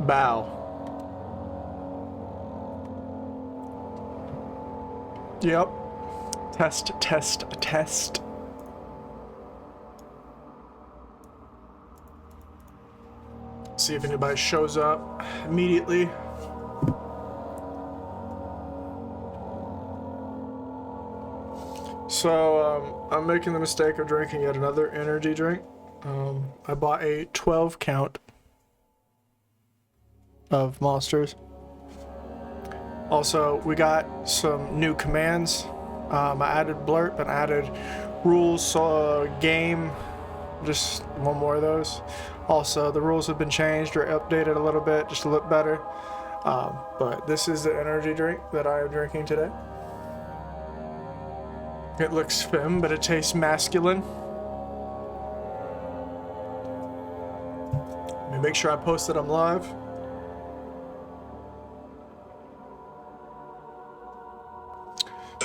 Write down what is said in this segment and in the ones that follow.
Bow. Yep. Test, test, test. See if anybody shows up immediately. So, I'm making the mistake of drinking yet another energy drink. I bought a 12 count of Monsters. Also, we got some new commands. I added blurb and added rules, game, just one more of those. Also, the rules have been changed or updated a little bit just to look better. But this is the energy drink that I am drinking today. It looks femme, but it tastes masculine. Let me make sure I post that I'm live.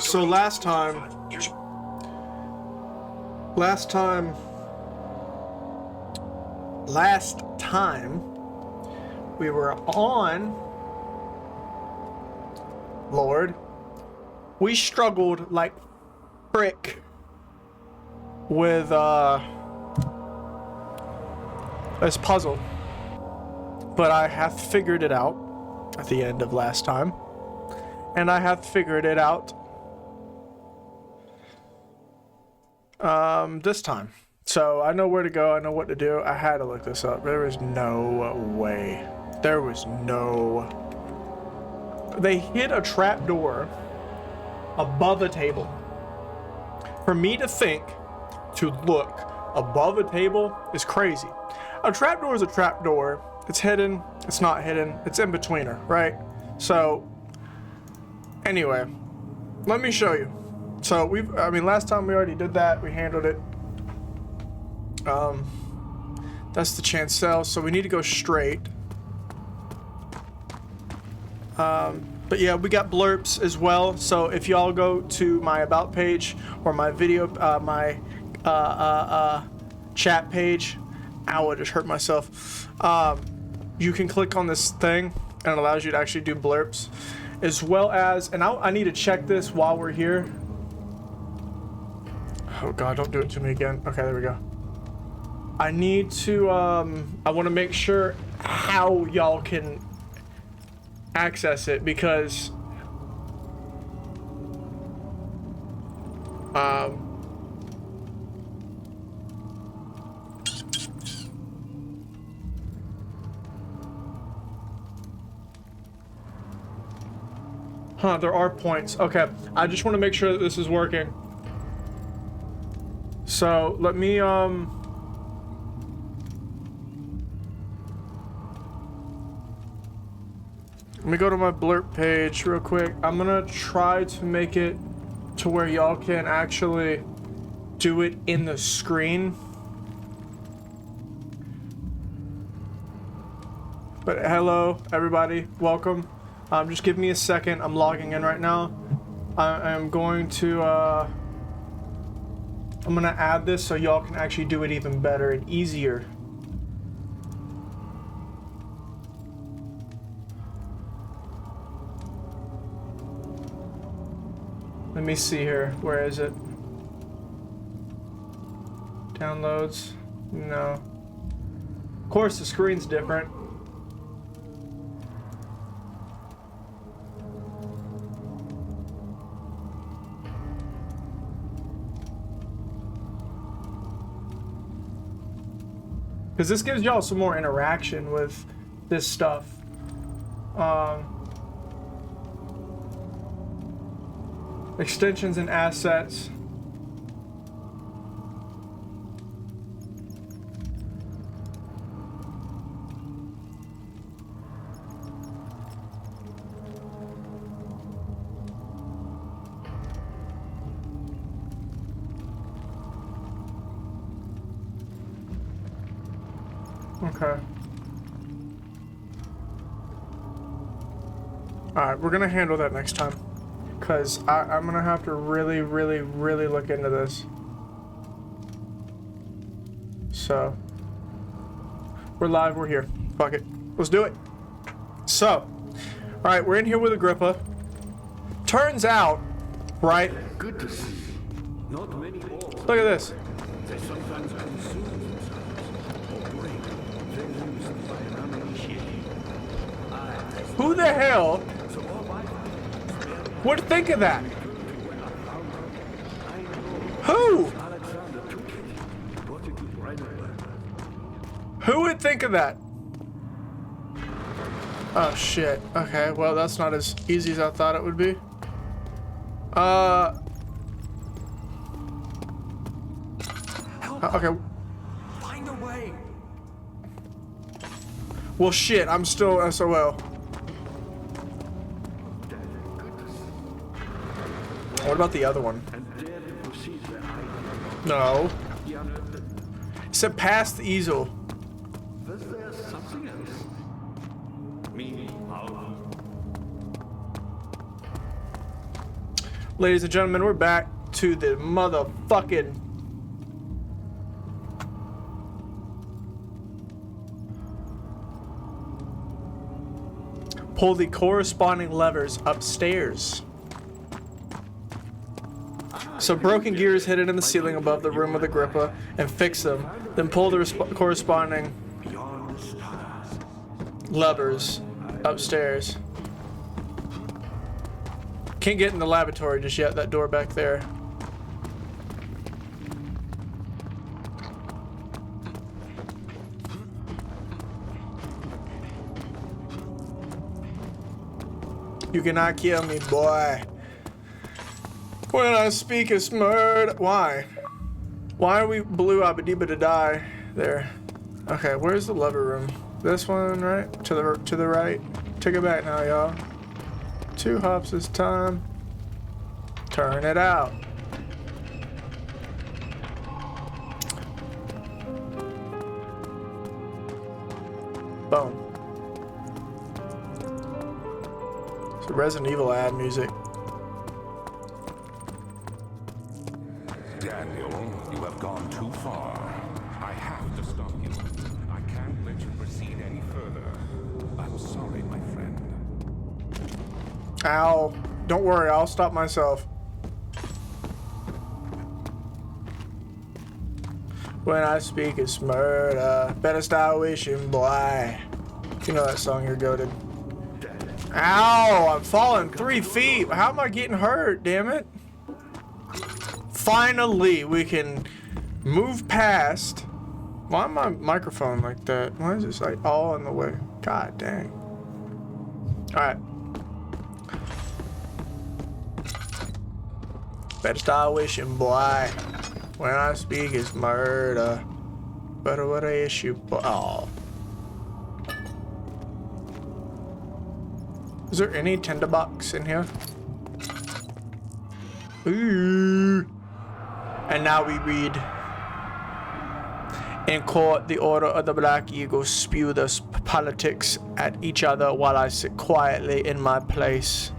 So last time we were on Lord, we struggled like frick with this puzzle, but I have figured it out at the end of last time, and I have figured it out this time. So I know where to go, I know what to do. I had to look this up. There was no way. There was no... They hid a trap door above a table. For me to think to look above a table is crazy. A trapdoor is a trapdoor. It's hidden, it's not hidden, it's in betweener, right? So, anyway, let me show you. So last time we already did that, we handled it. That's the chancel, so we need to go straight. But yeah, we got blurbs as well. So if y'all go to my about page or my video, chat page, ow, I just hurt myself. You can click on this thing and it allows you to actually do blurbs, as well as, and I need to check this while we're here. Oh God, don't do it to me again. Okay, there we go. I need to, I want to make sure how y'all can access it, because there are points. Okay, I just want to make sure that this is working. So let me go to my blurb page real quick. I'm gonna try to make it to where y'all can actually do it in the screen. But hello, everybody. Welcome. Just give me a second. I'm logging in right now. I'm going to, I'm gonna add this so y'all can actually do it even better and easier. Let me see here. Where is it? Downloads? No. Of course, the screen's different. Because this gives y'all some more interaction with this stuff. Extensions and assets. Okay. Alright, we're gonna handle that next time. Because I'm gonna have to really look into this. So, we're live, we're here. Fuck it. Let's do it. So, alright, we're in here with Agrippa. Turns out, right? Good to see you. Not many balls. Look at this. They sometimes consume themselves or break. They're used by an uninitiated. Who the hell So all my would think of that? when I found her, I know Who? Alexander took it. Brought it to Brenner. Who would think of that? Oh shit. Okay, well that's not as easy as I thought it would be. Okay. Find a way. Well shit, I'm still SOL. What about the other one? And dare to proceed where I did. No. The unearthed. It said past the easel. Was there something else? Me, Paul. Ladies and gentlemen, we're back to the motherfucking... Pull the corresponding levers upstairs. So broken gears hidden in the ceiling above the room with Agrippa and fix them. Then pull the corresponding Beyond the stars. levers upstairs. Can't get in the laboratory just yet, that door back there. You cannot kill me, boy. When I speak, it's murder. Why? Why are we blue abadiba to die? There. Okay, where's the lever room? This one, right? To the right. Take it back now, y'all. 2 hops this time. Turn it out. Boom. So Resident Evil ad music. Daniel, you have gone too far. I have to stop you. I can't let you proceed any further. I'm sorry, my friend. Ow. Don't worry, I'll stop myself. When I speak, it's murder. Better start wishing, boy. You know that song, you're goated. Ow! I'm falling 3 feet. How am I getting hurt, damn it? Finally, we can move past. Why am my microphone like that? Why is this like all in the way? God dang. Alright. Better start wishing, boy. When I speak, it's murder. Better what I issue, boy. Oh. Is there any tinderbox in here? Ooh. And now we read. In court, the Order of the Black Eagle spew their politics at each other while I sit quietly in my place.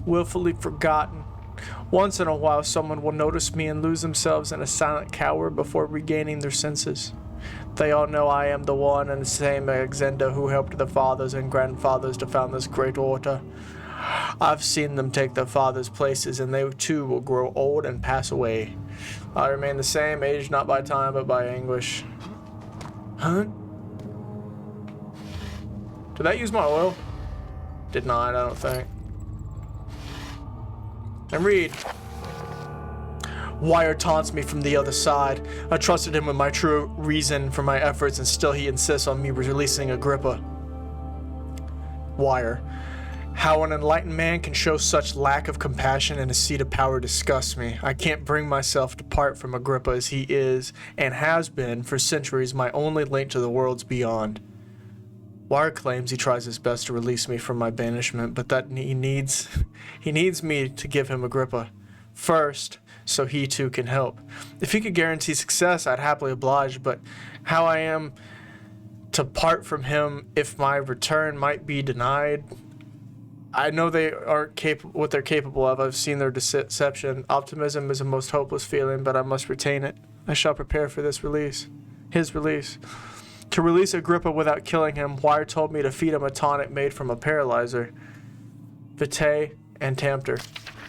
Willfully forgotten. Once in a while, someone will notice me and lose themselves in a silent cower before regaining their senses. They all know I am the one and the same Alexander who helped the fathers and grandfathers to found this great order. I've seen them take their fathers' places, and they too will grow old and pass away. I remain the same, aged not by time but by anguish. Huh? Did that use my oil? Did not, I don't think. And read. Wire taunts me from the other side. I trusted him with my true reason for my efforts, and still he insists on me releasing Agrippa. Wire. How an enlightened man can show such lack of compassion and a seat of power disgusts me. I can't bring myself to part from Agrippa as he is, and has been, for centuries, my only link to the worlds beyond. Wire claims he tries his best to release me from my banishment, but that he needs me to give him Agrippa. First, so he too can help. If he could guarantee success, I'd happily oblige, but how I am to part from him if my return might be denied. I know they aren't what they're capable of. I've seen their deception. Optimism is a most hopeless feeling, but I must retain it. I shall prepare for this release. His release. To release Agrippa without killing him, Wire told me to feed him a tonic made from a paralyzer, vitae and Tamter.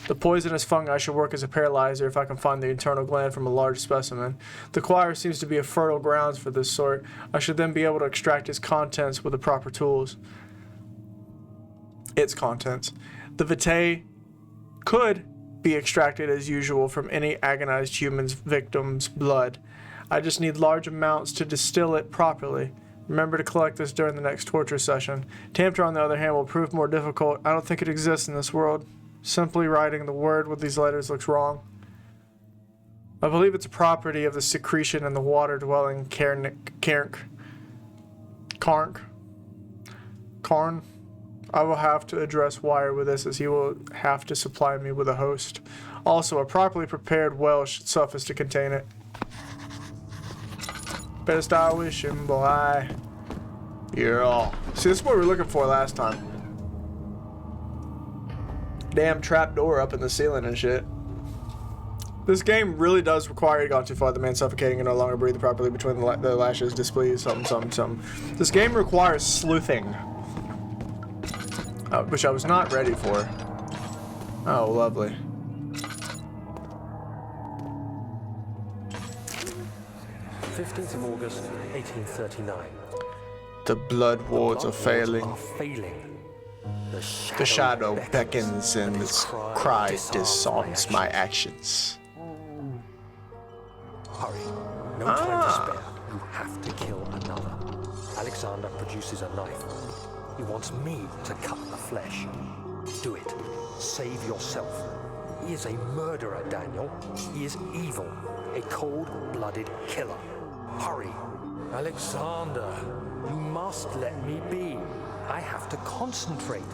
The poisonous fungi should work as a paralyzer if I can find the internal gland from a large specimen. The choir seems to be a fertile grounds for this sort. I should then be able to extract its contents with the proper tools. Its contents. The vitae could be extracted as usual from any agonized human's victim's blood. I just need large amounts to distill it properly. Remember to collect this during the next torture session. Tamter, on the other hand, will prove more difficult. I don't think it exists in this world. Simply writing the word with these letters looks wrong. I believe it's a property of the secretion in the water-dwelling Karn. I will have to address Wire with this, as he will have to supply me with a host. Also, a properly prepared well should suffice to contain it. Better start wishing, boy. You're all. See, this is what we were looking for last time. Damn trapdoor up in the ceiling and shit. This game really does require you gone too far. The man suffocating and no longer breathing properly between the lashes displeased something. This game requires sleuthing. Which I was not ready for. Oh, lovely. "15th of August, 1839. The blood wards are failing. The shadow beckons and its cry disarms my actions." Hurry. No time to spare. You have to kill another. Alexander produces a knife. He wants me to cut the flesh. Do it. Save yourself. He is a murderer, Daniel. He is evil. A cold-blooded killer. Hurry. Alexander, you must let me be. I have to concentrate.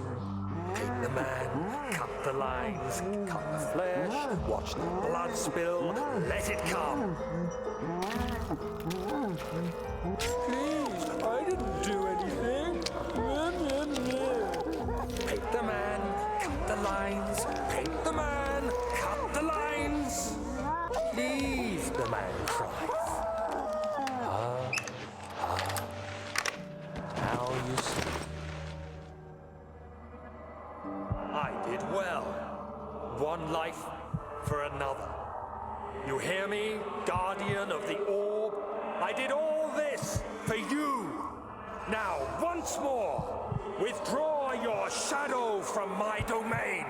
Take the man, cut the lines, cut the flesh, watch the blood spill, let it come. Please, I didn't do anything. Take the man, cut the lines, take the man, cut the lines. Please, the man cries. Now you see. I did well. One life for another. You hear me, guardian of the orb? I did all this for you. Now, once more, withdraw your shadow from my domain.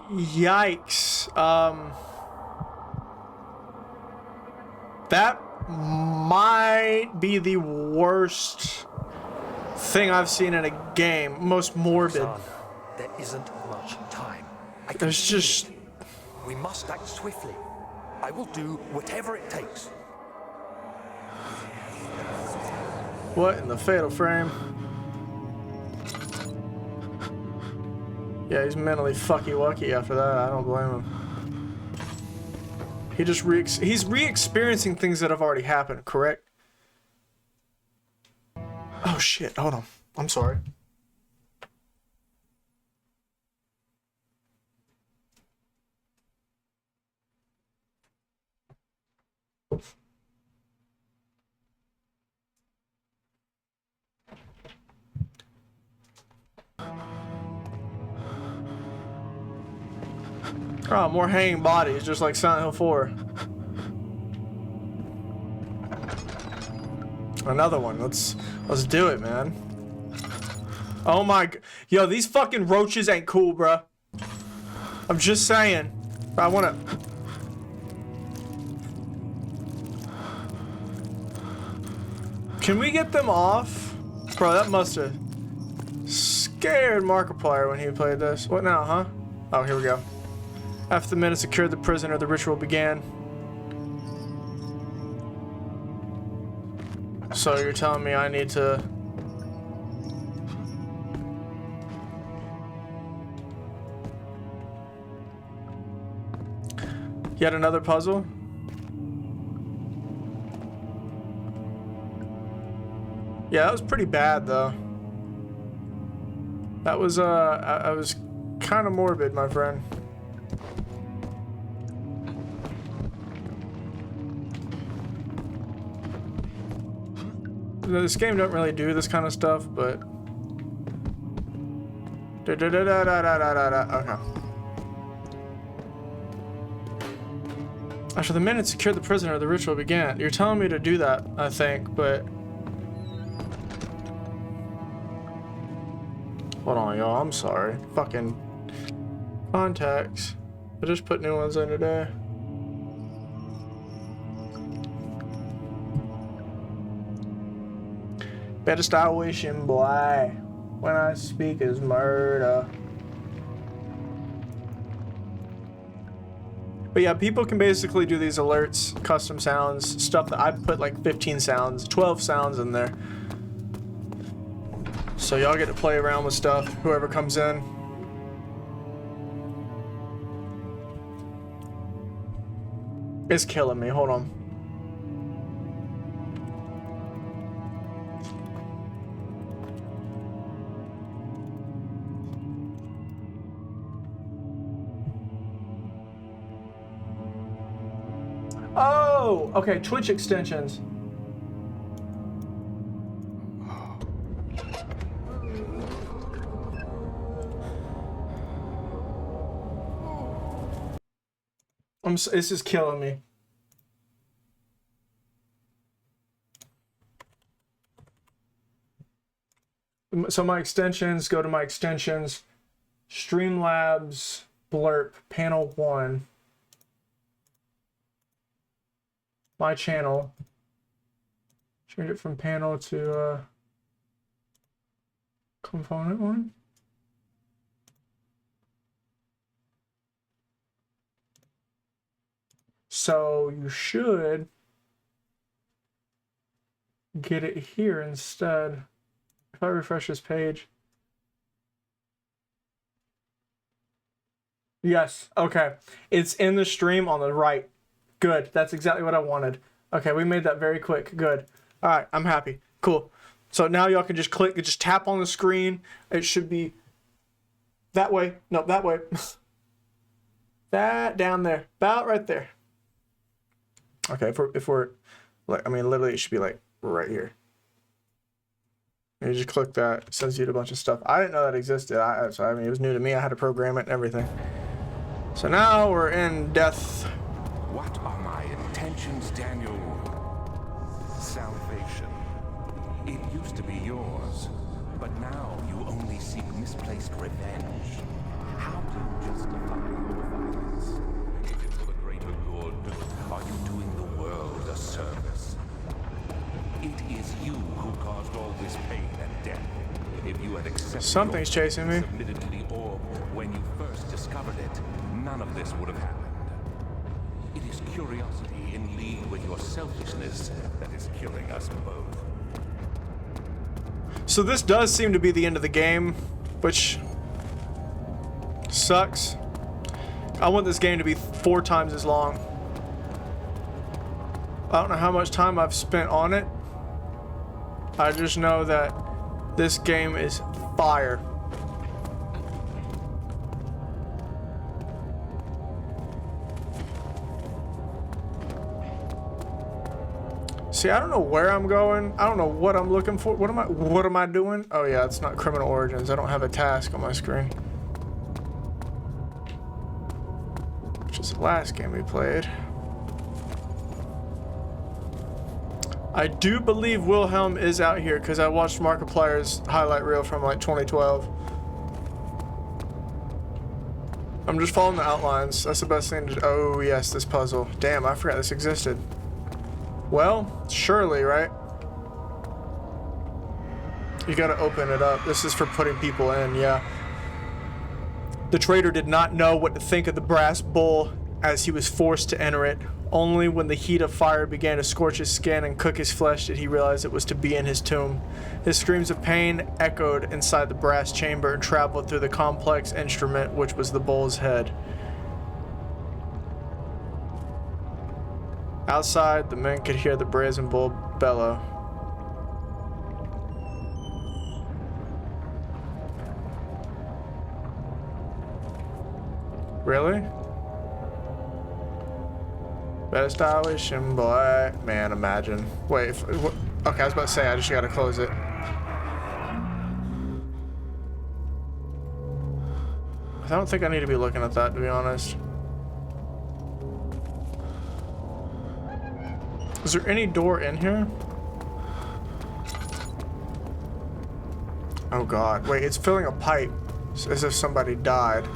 Yikes. That might be the worst thing I've seen in a game. Most morbid. Son, there isn't much time. There's just... We must act swiftly. I will do whatever it takes. What in the fatal frame? Yeah, he's mentally fucky-wucky after that. I don't blame him. He just he's re-experiencing things that have already happened, correct? Oh shit, hold on. I'm sorry. Oh, more hanging bodies, just like Silent Hill 4. Another one. Let's do it, man. Oh my yo, these fucking roaches ain't cool, bruh. I'm just saying. I wanna. Can we get them off? Bro, that must have scared Markiplier when he played this. What now, huh? Oh, here we go. After the men had secured the prisoner, the ritual began. So you're telling me I need to... Yet another puzzle? Yeah, that was pretty bad, though. That was, I was kind of morbid, my friend. This game don't really do this kind of stuff, but... Okay. After the men had secured the prisoner, the ritual began. You're telling me to do that, I think, but... Hold on, y'all. I'm sorry. Fucking... Contacts. I just put new ones in today. Better start wishing, boy. When I speak is murder. But yeah, people can basically do these alerts, custom sounds, stuff that I put like 15 sounds, 12 sounds in there. So y'all get to play around with stuff, whoever comes in. It's killing me, hold on. Oh, okay, Twitch extensions. This is killing me. So my extensions, go to my extensions, Streamlabs, Blurp, panel 1. My channel. Change it from panel to component 1. So you should get it here instead. If I refresh this page. Yes, okay. It's in the stream on the right. Good, that's exactly what I wanted. Okay, we made that very quick, good. All right, I'm happy, cool. So now y'all can just click, just tap on the screen. It should be that way, no, that way. That down there, about right there. Okay, if we're like, I mean, literally it should be like right here. You just click that, it sends you to a bunch of stuff. I didn't know that existed, so I mean, it was new to me. I had to program it and everything. So now we're in death. What are my intentions, Daniel? Salvation. It used to be yours, but now you only seek misplaced revenge. How do you justify your violence? If it's for the greater good, are you doing the world a service? It is you who caused all this pain and death. If you had accepted Something's chasing me. submitted to the orb when you first discovered it, none of this would have happened. It is curiosity in league with your selfishness that is killing us both. So this does seem to be the end of the game, which sucks. I want this game to be 4 times as long. I don't know how much time I've spent on it. I just know that this game is fire. See, I don't know where I'm going. I don't know what I'm looking for. What am I doing? Oh yeah, it's not Criminal Origins. I don't have a task on my screen. Which is the last game we played. I do believe Wilhelm is out here because I watched Markiplier's highlight reel from like 2012. I'm just following the outlines. That's the best thing to do. Oh yes, this puzzle. Damn, I forgot this existed. Well, surely, right? You gotta open it up. This is for putting people in, yeah. The traitor did not know what to think of the brass bowl as he was forced to enter it. Only when the heat of fire began to scorch his skin and cook his flesh did he realize it was to be in his tomb. His screams of pain echoed inside the brass chamber and traveled through the complex instrument which was the bull's head. Outside, the men could hear the brazen bull bellow. Really? Better start wishing, boy. Man, imagine. Wait, what? Okay, I was about to say, I just gotta close it. I don't think I need to be looking at that, to be honest. Is there any door in here? Oh god, wait, it's filling a pipe. It's as if somebody died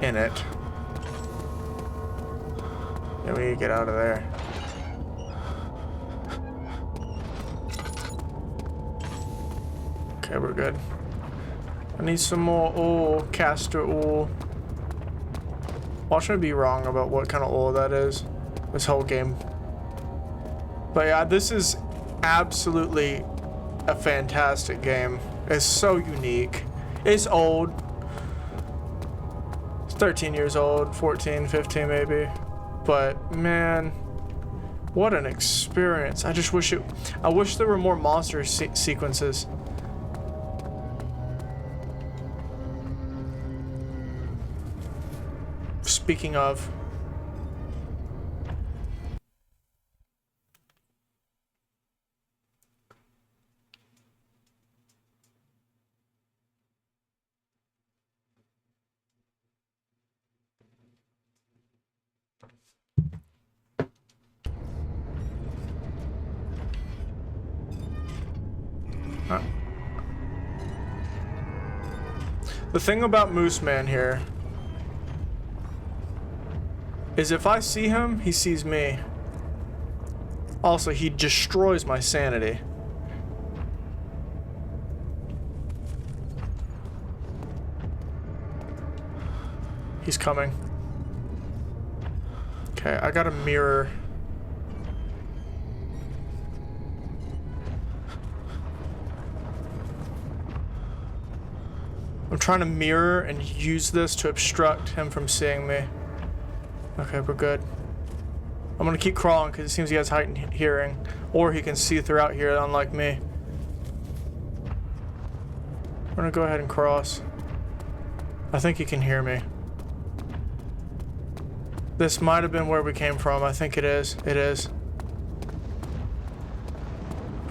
in it. Yeah, we need to get out of there. Okay, we're good. I need some more oil, castor oil. Watch me be wrong about what kind of oil that is this whole game. But yeah, this is absolutely a fantastic game. It's so unique. It's old. It's 13 years old, 14, 15 maybe. But man, what an experience. I just wish I wish there were more monster sequences. Speaking of, the thing about MooseMan here is if I see him, he sees me. Also, he destroys my sanity. He's coming. Okay, I got a mirror. I'm trying to mirror and use this to obstruct him from seeing me. Okay, we're good. I'm gonna keep crawling because it seems he has heightened hearing. Or he can see throughout here, unlike me. We're gonna go ahead and cross. I think he can hear me. This might have been where we came from. I think it is. It is.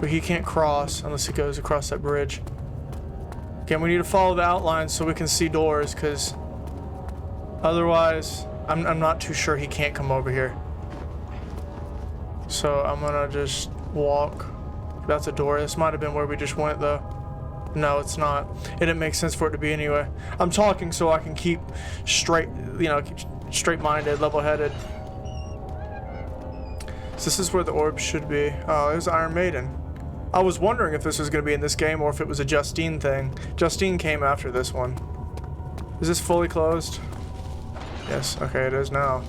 But he can't cross unless he goes across that bridge. Again, we need to follow the outline so we can see doors, because otherwise, I'm not too sure he can't come over here. So I'm gonna just walk. That's a door. This might have been where we just went, though. No, it's not. It didn't make sense for it to be anyway. I'm talking so I can keep straight, you know, keep straight-minded, level-headed. So this is where the orb should be. Oh, there's Iron Maiden. I was wondering if this was going to be in this game or if it was a Justine thing. Justine came after this one. Is this fully closed? Yes, okay, it is now.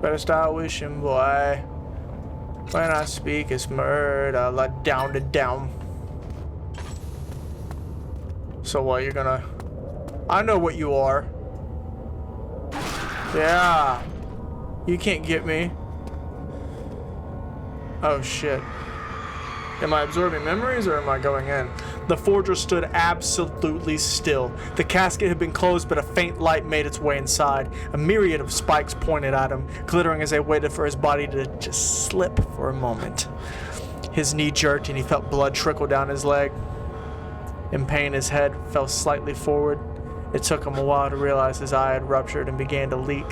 Better start wishing, boy. When I speak, it's murder, like down to down. So what, you're gonna... I know what you are. Yeah. You can't get me. Oh shit. Am I absorbing memories or am I going in? The forger stood absolutely still. The casket had been closed, but a faint light made its way inside. A myriad of spikes pointed at him, glittering as they waited for his body to just slip for a moment. His knee jerked and he felt blood trickle down his leg. In pain, his head fell slightly forward. It took him a while to realize his eye had ruptured and began to leak.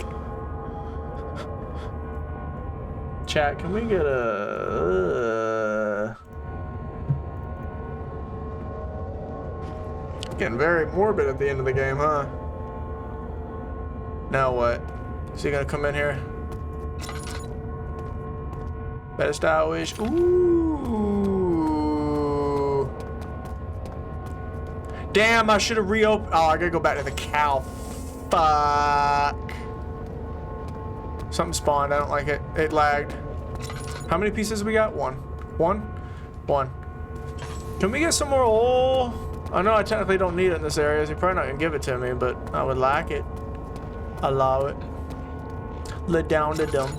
Chat, can we get a... Getting very morbid at the end of the game, huh? Now what? Is he gonna come in here? Better style wish. Ooh. Damn, I should have reopened. Oh, I gotta go back to the cow. Fuck. Something spawned. I don't like it. It lagged. How many pieces we got? One. One. Can we get some more oil? I know I technically don't need it in this area, so you're probably not gonna give it to me, but I would like it. Allow it. Let down to dumb.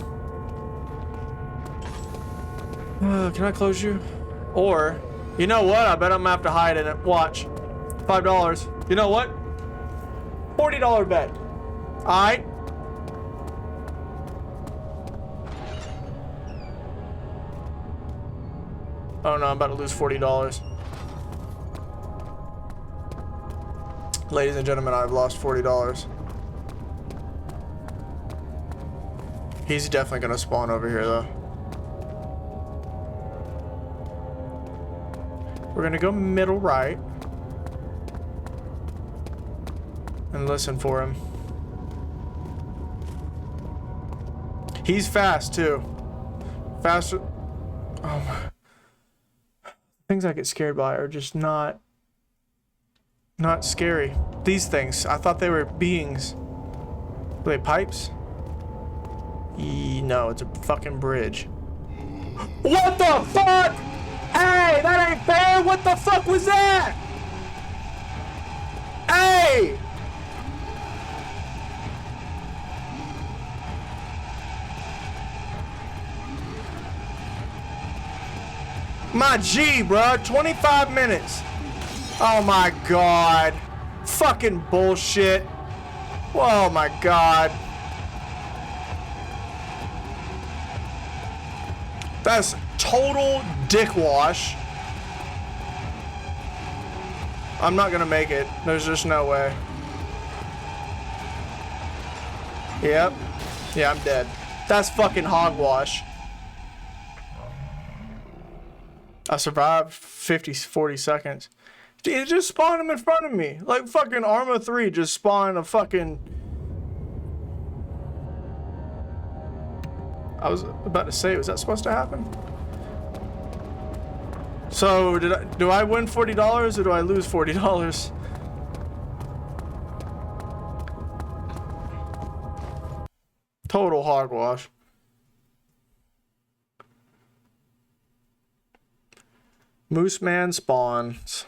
Can I close you? Or, you know what? I bet I'm gonna have to hide in it. Watch. $5. You know what? $40 bet. Alright. Oh no, I'm about to lose $40. Ladies and gentlemen, I've lost $40. He's definitely gonna spawn over here though. We're gonna go middle right. And listen for him. He's fast too. Faster. Oh my. Things I get scared by are just not scary. These things, I thought they were beings. Were they pipes? No, it's a fucking bridge. What the fuck? Hey, that ain't fair. What the fuck was that? Hey! My G, bro. 25 minutes. Oh my god. Fucking bullshit. Oh my god. That's total dick wash. I'm not gonna make it. There's just no way. Yep. Yeah, I'm dead. That's fucking hogwash. I survived 40 seconds. It just spawned him in front of me. Like fucking Arma 3 just spawned a fucking... I was about to say, was that supposed to happen? So, do I win $40 or do I lose $40? Total hogwash. MooseMan spawns.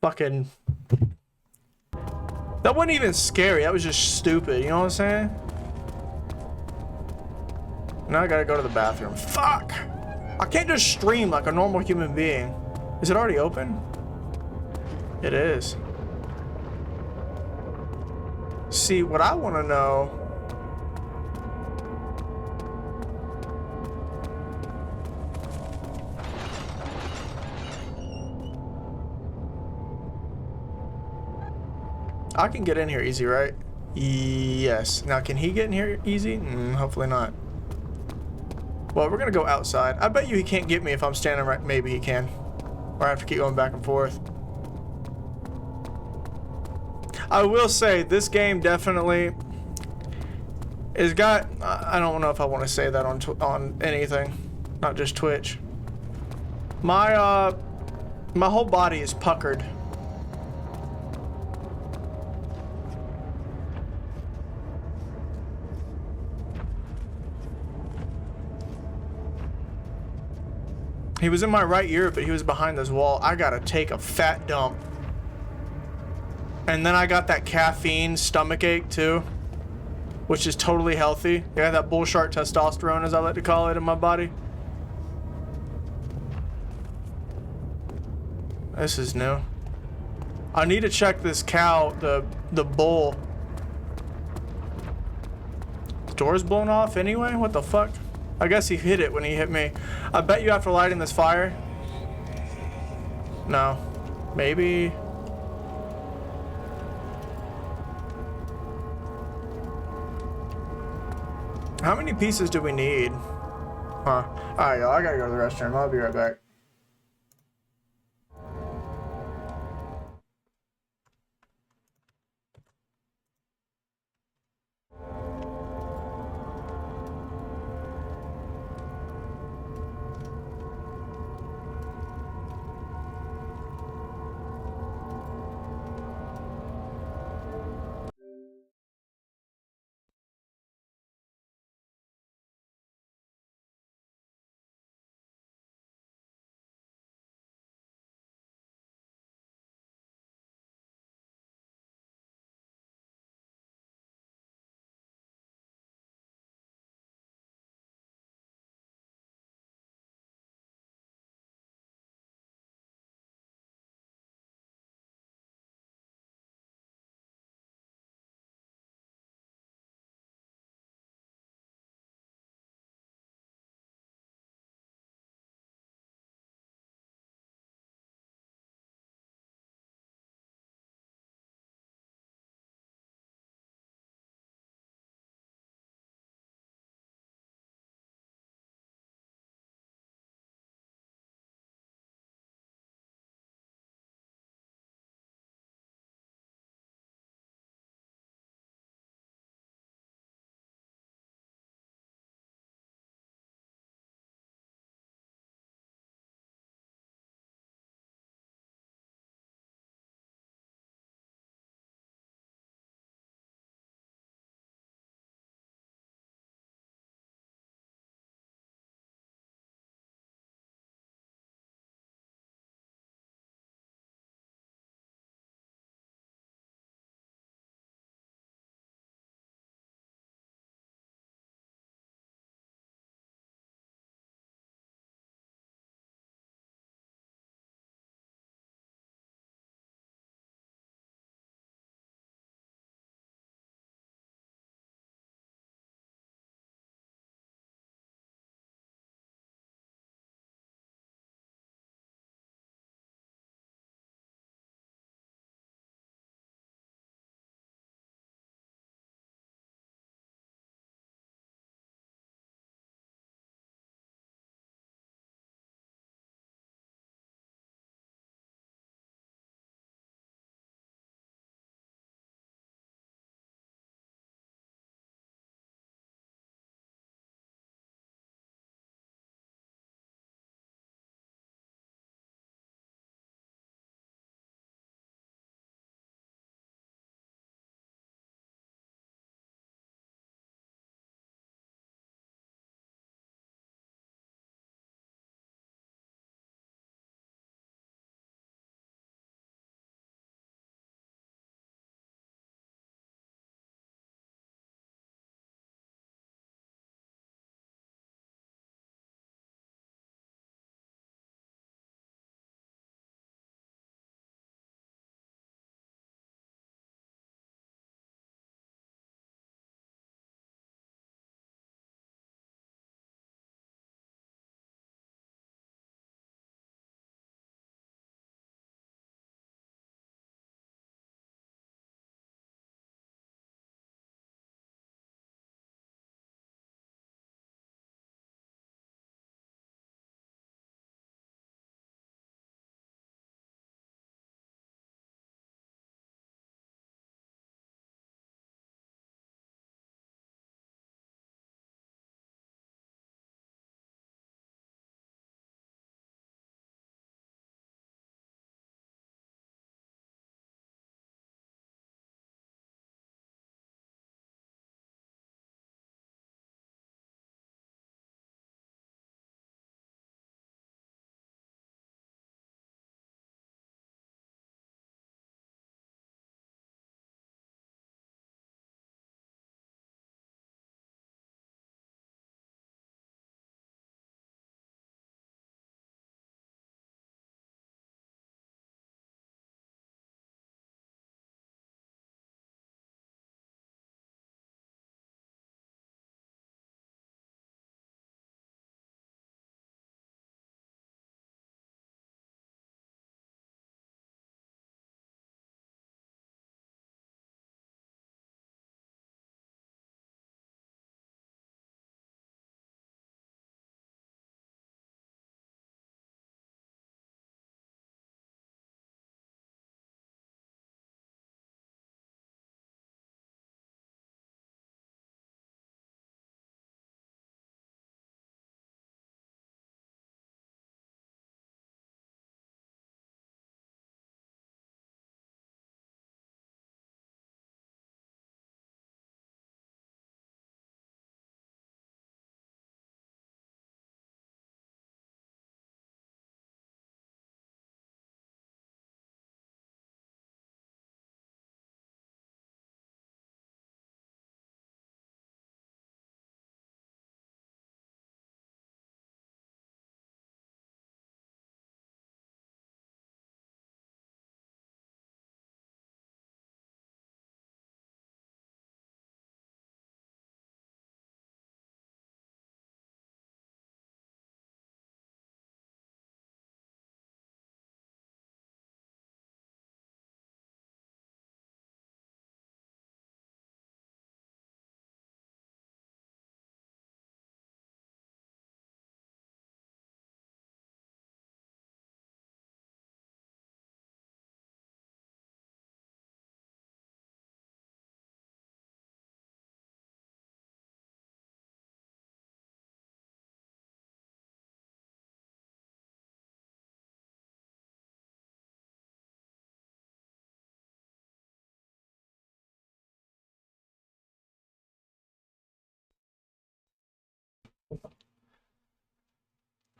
Fucking... That wasn't even scary, that was just stupid, you know what I'm saying? Now I gotta go to the bathroom. Fuck! I can't just stream like a normal human being. Is it already open? It is. See, what I want to know... I can get in here easy, right? Yes. Now, can he get in here easy? Hopefully not. Well, we're gonna go outside. I bet you he can't get me if I'm standing right. Maybe he can. Or I have to keep going back and forth. I will say, this game definitely has got... I don't know if I want to say that on anything. Not just Twitch. My whole body is puckered. He was in my right ear, but he was behind this wall. I gotta take a fat dump. And then I got that caffeine stomach ache too, which is totally healthy. Yeah, that bullshit testosterone, as I like to call it, in my body. This is new. I need to check this cow, the bull. The door's blown off anyway? What the fuck? I guess he hit it when he hit me. I bet you after lighting this fire... No. Maybe... How many pieces do we need? Huh. Alright, y'all. I gotta go to the restroom. I'll be right back.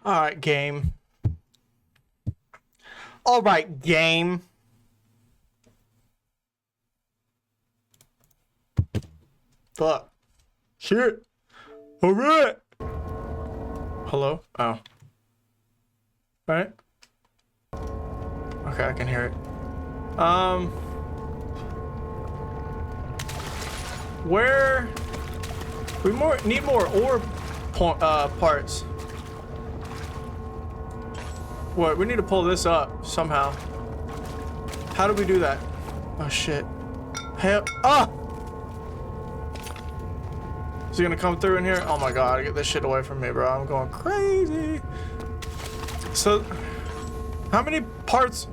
Alright, game. Alright, game. Fuck. Shit. Alright. Hello? Oh. Right? Okay, I can hear it. Where... We need more orb parts. What? We need to pull this up somehow. How do we do that? Oh shit. Hell. Ah! Is he gonna come through in here? Oh my god, get this shit away from me, bro. I'm going crazy. So, how many parts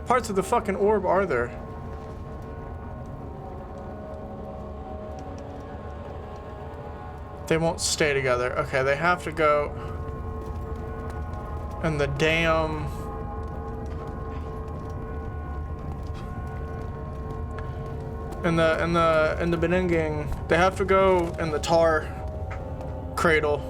of the fucking orb are there? They won't stay together. Okay, they have to go in the damn... In the Beninging, they have to go in the tar cradle.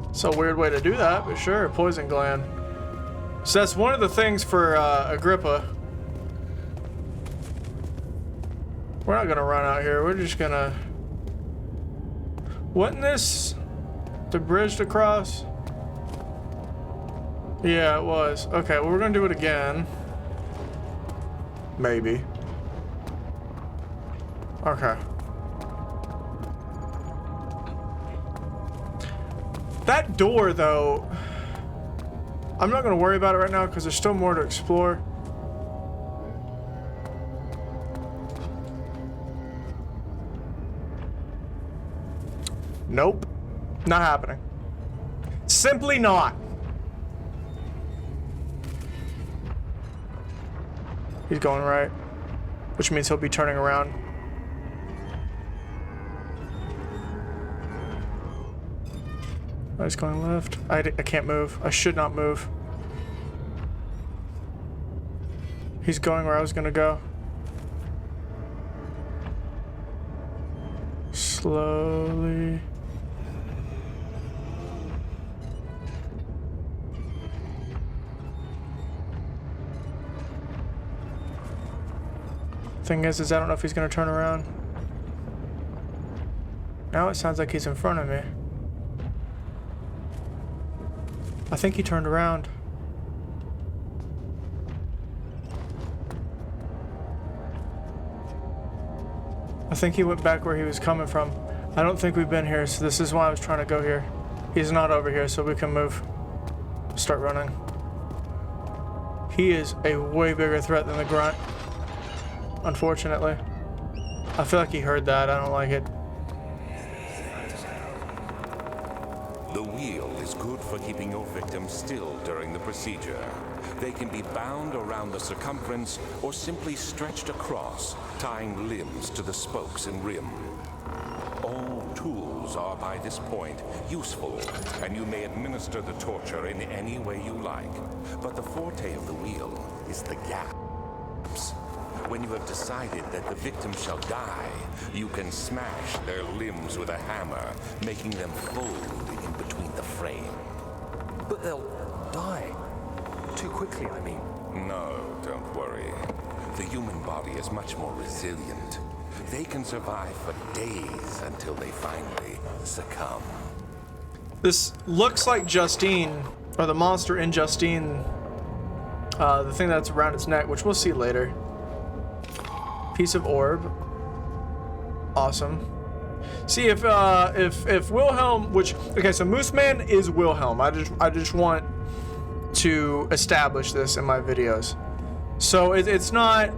It's a weird way to do that, but sure, poison gland. So that's one of the things for Agrippa. We're not gonna run out here. We're just gonna... Wasn't this the bridge to cross? Yeah, it was. Okay, well, we're gonna do it again. Maybe. Okay. That door, though, I'm not gonna worry about it right now because there's still more to explore. Nope. Not happening. Simply not. He's going right, which means he'll be turning around. Oh, he's going left. I can't move. I should not move. He's going where I was gonna go. Slowly. Thing is I don't know if he's gonna turn around. Now it sounds like he's in front of me. I think he turned around. I think he went back where he was coming from. I don't think we've been here, so this is why I was trying to go here. He's not over here, so we can move. Start running. He is a way bigger threat than the grunt. Unfortunately. I feel like he heard that. I don't like it. The wheel is good for keeping your victims still during the procedure. They can be bound around the circumference or simply stretched across, tying limbs to the spokes and rim. All tools are by this point useful, and you may administer the torture in any way you like. But the forte of the wheel is the gaps. When you have decided that the victim shall die, you can smash their limbs with a hammer, making them fold in between the frame. But they'll die. Too quickly, I mean. No, don't worry. The human body is much more resilient. They can survive for days until they finally succumb. This looks like Justine, or the monster in Justine. The thing that's around its neck, which we'll see later. Piece of orb. Awesome. See if Wilhelm, which okay, so MooseMan is Wilhelm. I just want to establish this in my videos. So it's not.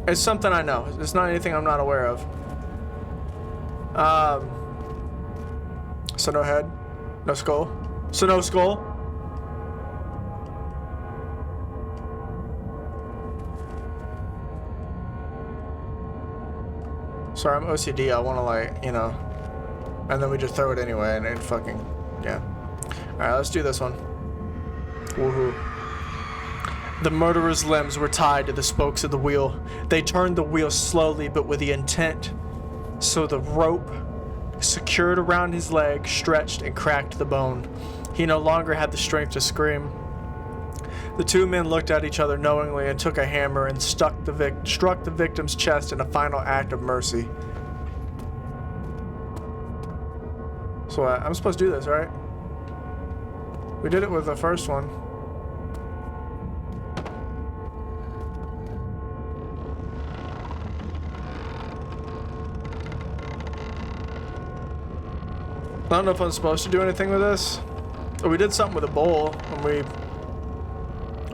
It's something I know. It's not anything I'm not aware of. So no head, no skull. So no skull. Sorry, I'm OCD. I want to, like, you know, and then we just throw it anyway, and it fucking, yeah. All right, let's do this one. Woohoo! The murderer's limbs were tied to the spokes of the wheel. They turned the wheel slowly but with the intent, so the rope secured around his leg stretched and cracked the bone. He no longer had the strength to scream. The two men looked at each other knowingly and took a hammer and struck the victim's chest in a final act of mercy. So I'm supposed to do this, right? We did it with the first one. I don't know if I'm supposed to do anything with this. Oh, we did something with a bowl when we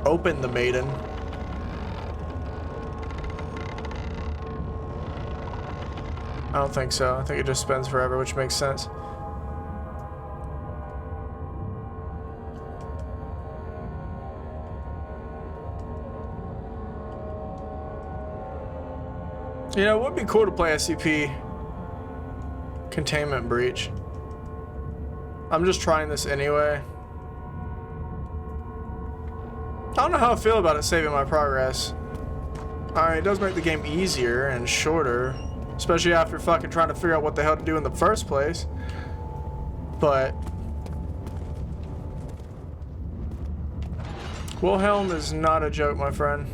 opened the maiden. I don't think so. I think it just spins forever, which makes sense. You know, it would be cool to play SCP Containment Breach. I'm just trying this anyway. I don't know how I feel about it saving my progress. I mean, it does make the game easier and shorter, especially after fucking trying to figure out what the hell to do in the first place. But Wilhelm is not a joke, my friend.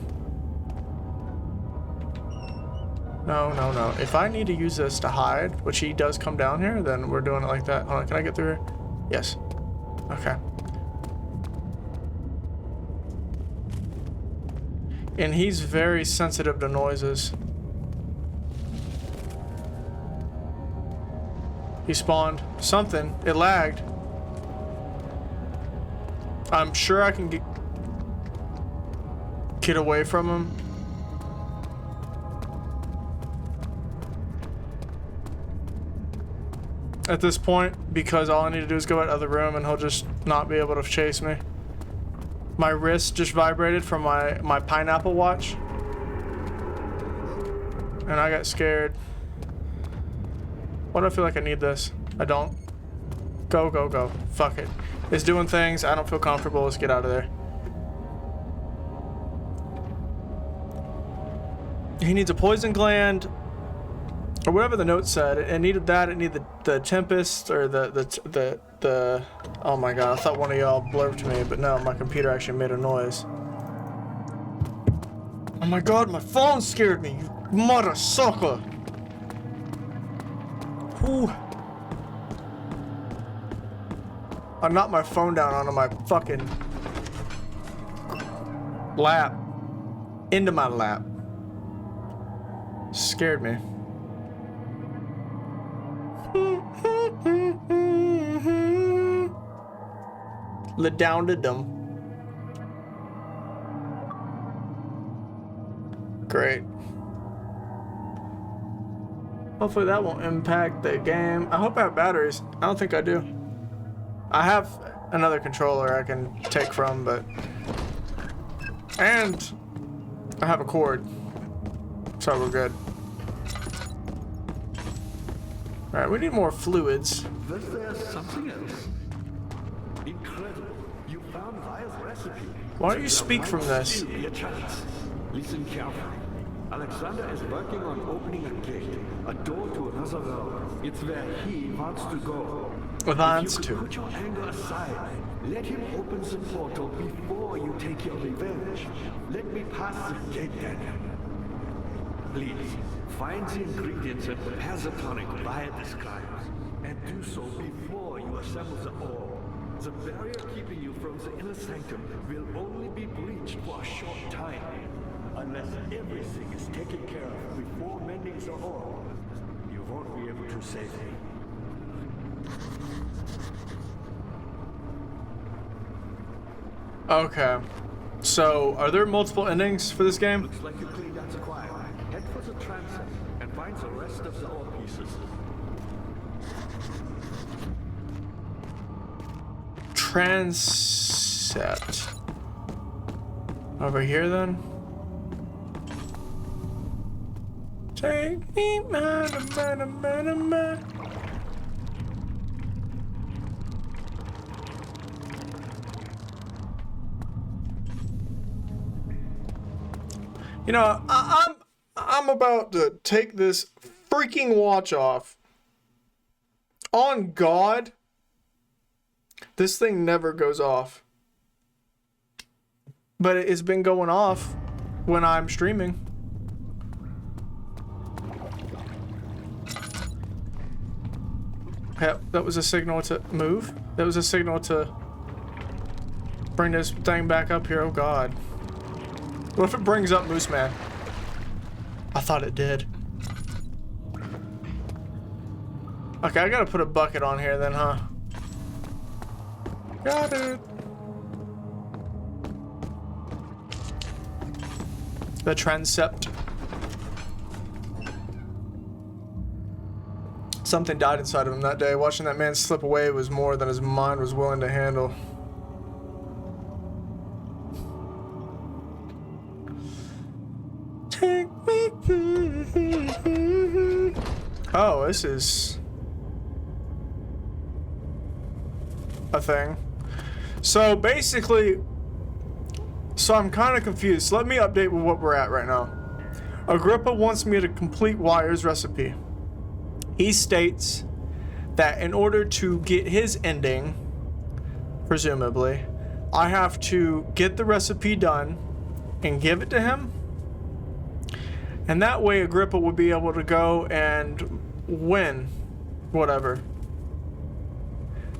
No, no, no. If I need to use this to hide, which he does come down here, then we're doing it like that. Hold on, can I get through here? Yes. Okay. And he's very sensitive to noises. He spawned something. It lagged. I'm sure I can get away from him. At this point, because all I need to do is go out of the room and he'll just not be able to chase me. My wrist just vibrated from my pineapple watch. And I got scared. Why do I feel like I need this? I don't. Go, go, go. Fuck it. It's doing things. I don't feel comfortable. Let's get out of there. He needs a poison gland. Or whatever the note said. It needed that. It needed the tempest or the oh my god, I thought one of y'all blurbed me, but no, my computer actually made a noise. Oh my god, my phone scared me, you mother sucker. Whew. I knocked my phone down onto my fucking lap. Into my lap. Scared me. Let down to them. Great. Hopefully that won't impact the game. I hope I have batteries. I don't think I do. I have another controller I can take from, but... And I have a cord. So we're good. Alright, we need more fluids. Was there something else? Incredible. You found Vile's recipe. Why don't you speak from this? Your chance. Listen carefully. Alexander is working on opening a gate, a door to another realm. It's where he wants to go. Wants to. Put your anger aside. Let him open the portal before you take your revenge. Let me pass the gate then. Please, find the ingredients and prepare the tonic via describes. And do so before you assemble the ore. The barrier keeping you from the inner sanctum will only be breached for a short time. Unless everything is taken care of before mending the ore, you won't be able to save me. Okay. So, are there multiple endings for this game? Looks like you cleaned out the choir. Head for the transept and find the rest of the ore pieces. Transept. Over here then? Take me, man. You know, I'm about to take this freaking watch off. On God, this thing never goes off. But it's been going off when I'm streaming. Yep, that was a signal to move. That was a signal to bring this thing back up here. Oh God. What if it brings up MooseMan? I thought it did. Okay, I gotta put a bucket on here then, huh? Got it. The transept. Something died inside of him that day. Watching that man slip away was more than his mind was willing to handle. Take me. Oh, this is a thing. So basically, I'm kind of confused. Let me update with what we're at right now. Agrippa wants me to complete Wire's recipe. He states that in order to get his ending, presumably, I have to get the recipe done and give it to him. And that way Agrippa would be able to go and win whatever.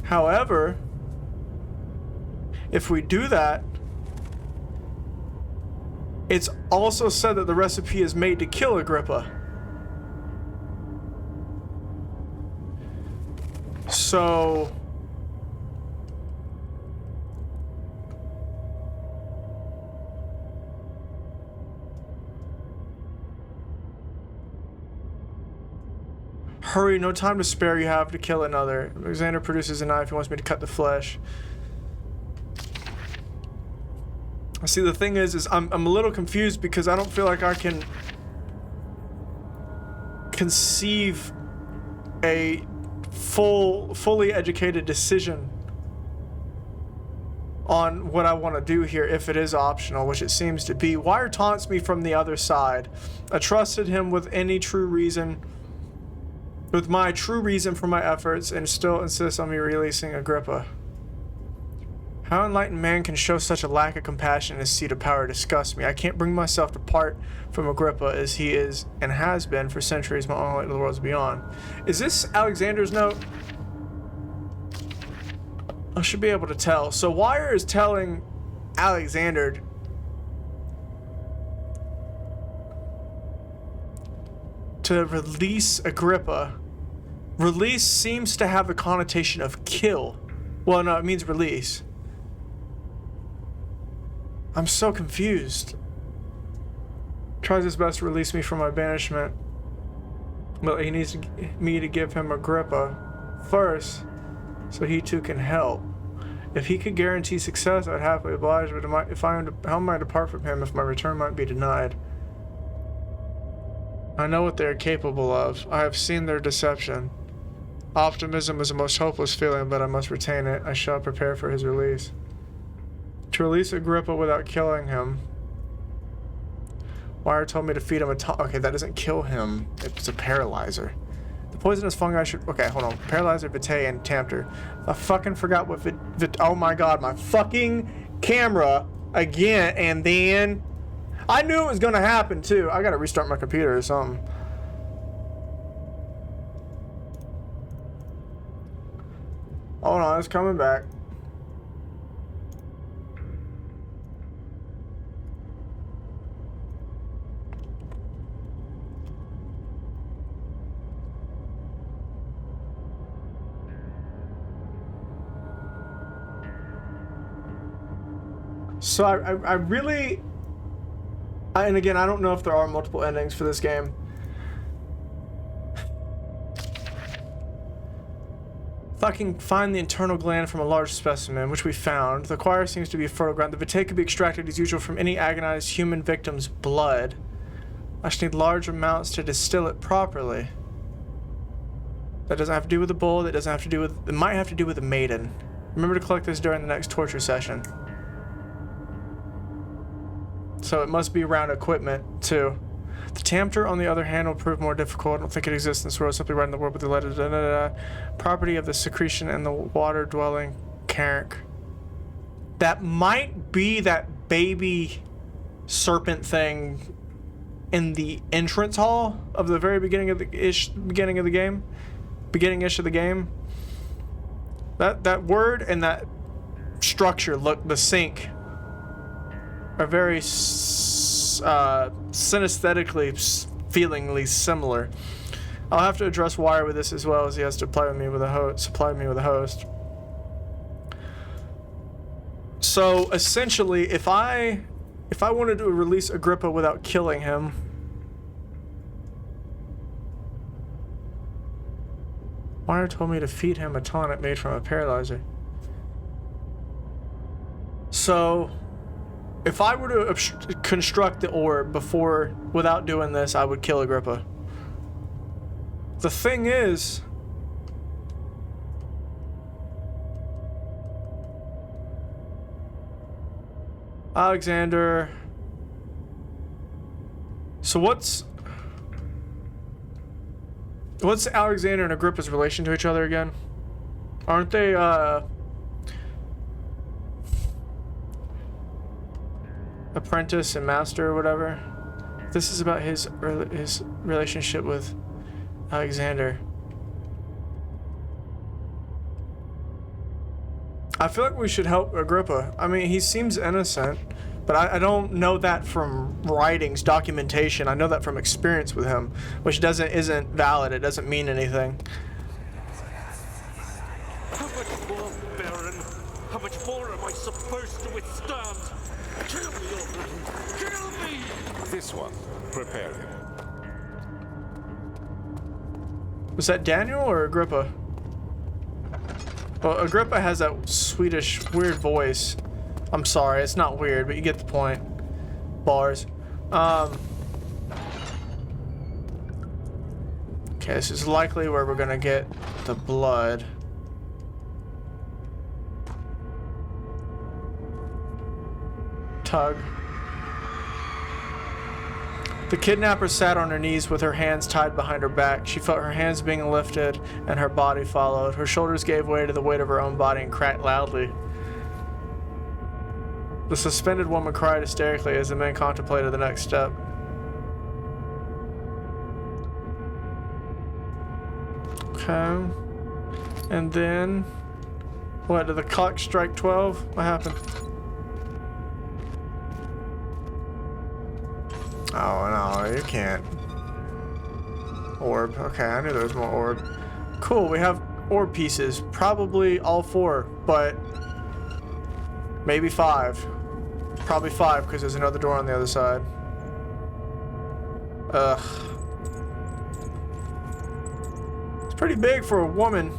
However, if we do that, it's also said that the recipe is made to kill Agrippa. So hurry, no time to spare, you have to kill another. Alexander produces a knife, he wants me to cut the flesh. See, the thing is I'm a little confused because I don't feel like I can conceive a fully educated decision on what I want to do here if it is optional, which it seems to be. Wire taunts me from the other side. I trusted him with my true reason for my efforts, and still insists on me releasing Agrippa. How enlightened man can show such a lack of compassion in his seat of power disgusts me. I can't bring myself to part from Agrippa as he is and has been for centuries my only light to the worlds beyond. Is this Alexander's note? I should be able to tell. So Wire is telling Alexander to release Agrippa. Release seems to have a connotation of kill. Well, no, it means release. I'm so confused. Tries his best to release me from my banishment, but he needs me to give him Agrippa first, so he too can help. If he could guarantee success, I'd happily oblige, but how am I to depart from him if my return might be denied? I know what they are capable of. I have seen their deception. Optimism is the most hopeless feeling, but I must retain it. I shall prepare for his release. To release Agrippa without killing him. Wire told me to feed him okay, that doesn't kill him. It's a paralyzer. The poisonous fungi should... Okay, hold on. Paralyzer, Vitae, and Tempter. I fucking forgot what oh my god, my fucking camera again, and then... I knew it was gonna happen, too. I gotta restart my computer or something. Hold on, it's coming back. So I really, and again, I don't know if there are multiple endings for this game. Fucking find the internal gland from a large specimen, which we found. The acquire seems to be a fertile ground. The vitae could be extracted as usual from any agonized human victim's blood. I just need large amounts to distill it properly. That doesn't have to do with the bull. That doesn't have to do with... It might have to do with the maiden. Remember to collect this during the next torture session. so it must be around equipment too. The Tempter, on the other hand, will prove more difficult. I don't think it exists in this world. Simply writing the word with the letters. Property of the secretion and the water-dwelling Carrick. That might be that baby serpent thing in the entrance hall of the very beginning of the game. Beginning-ish of the game. That word and that structure, look, the sink, are very synesthetically, feelingly similar. I'll have to address Wire with this as well, as he has to supply me with a host. So essentially, if I wanted to release Agrippa without killing him, Wire told me to feed him a tonic made from a paralyzer. So, if I were to construct the orb without doing this, I would kill Agrippa. The thing is, Alexander. So what's Alexander and Agrippa's relation to each other again? Aren't they apprentice and master or whatever? This is about his relationship with Alexander. I feel like we should help Agrippa. I mean, he seems innocent, but I don't know that from writings, documentation. I know that from experience with him, which isn't valid. It doesn't mean anything. How much more, Baron? How much more am I supposed to withstand? Kill me already! Kill me! This one. Prepare him. Was that Daniel or Agrippa? Well, Agrippa has that Swedish weird voice. I'm sorry, it's not weird, but you get the point. Bars. Okay, this is likely where we're gonna get the blood. Tug. The kidnapper sat on her knees with her hands tied behind her back. She felt her hands being lifted and her body followed. Her shoulders gave way to the weight of her own body and cracked loudly. The suspended woman cried hysterically as the men contemplated the next step. Okay. And then... what, did the clock strike 12? What happened? Oh no, you can't. Orb. Okay, I knew there was more orb. Cool, we have orb pieces. Probably all 4, but maybe 5. Probably 5 because there's another door on the other side. Ugh. It's pretty big for a woman.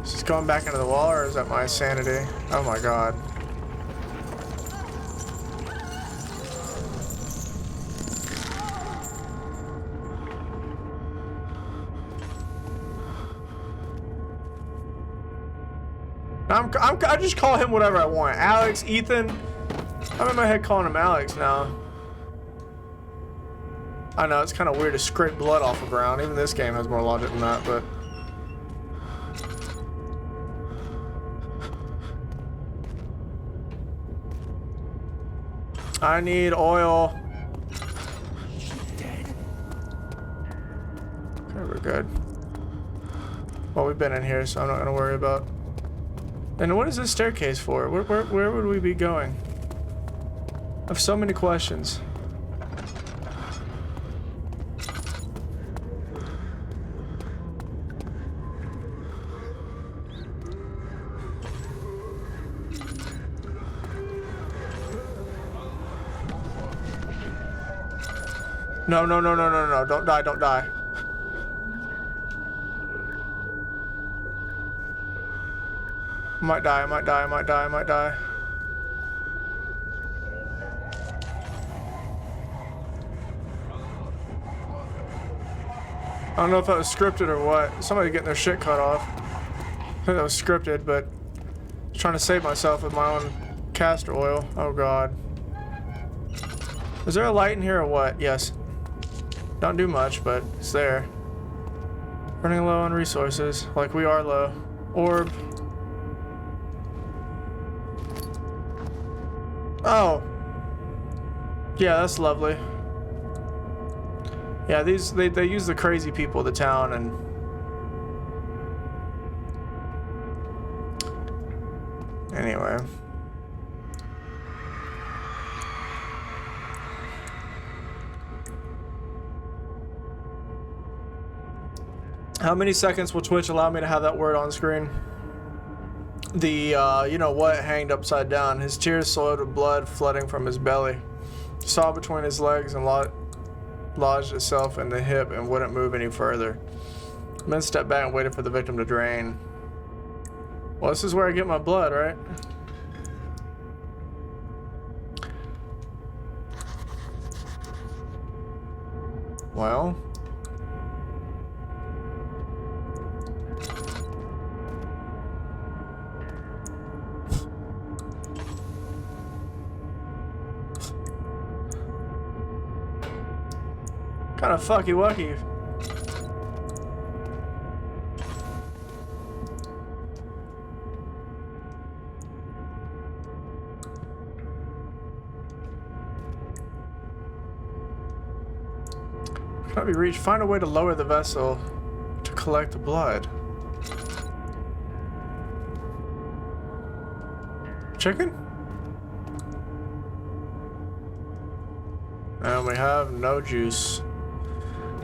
Is this going back into the wall, or is that my sanity? Oh my god. I just call him whatever I want. Alex, Ethan. I'm in my head calling him Alex now. I know, it's kind of weird to scrape blood off the ground. Even this game has more logic than that, but... I need oil. Okay, we're good. Well, we've been in here, so I'm not gonna worry about. And what is this staircase for? Where would we be going? I have so many questions. No, no, no, no, no, no, don't die, don't die. I might die, I might die, I might die, I might die. I don't know if that was scripted or what. Somebody getting their shit cut off. I think that was scripted, but Trying to save myself with my own castor oil. Oh god. Is there a light in here or what? Yes. Don't do much, but it's there. Running low on resources, like we are low. Orb. Oh. Yeah, that's lovely. Yeah, they use the crazy people of the town and anyway. How many seconds will Twitch allow me to have that word on screen? The, you know what, hanged upside down. His tears soiled with blood flooding from his belly. Saw between his legs and lodged itself in the hip and wouldn't move any further. Men stepped back and waited for the victim to drain. Well, this is where I get my blood, right? Well. Kind of fucky wucky. Cannot be reached. Find a way to lower the vessel to collect the blood. Chicken? And we have no juice.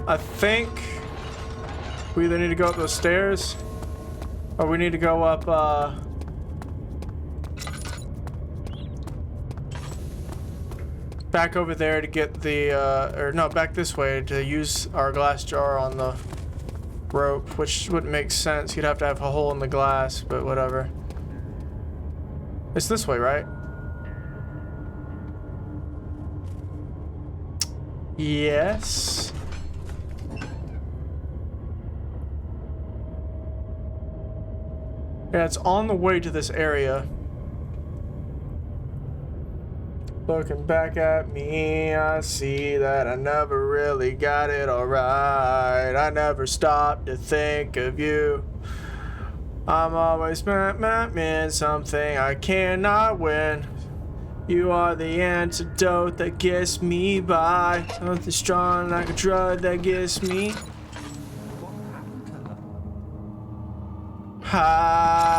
I think we either need to go up those stairs or we need to go up back over there to get the or no, back this way to use our glass jar on the rope, which wouldn't make sense. You'd have to have a hole in the glass, but whatever. It's this way, right? Yes. Yeah, it's on the way to this area. Looking back at me, I see that I never really got it alright. I never stopped to think of you. I'm always meant something I cannot win. You are the antidote that gets me by. Something strong like a drug that gets me high.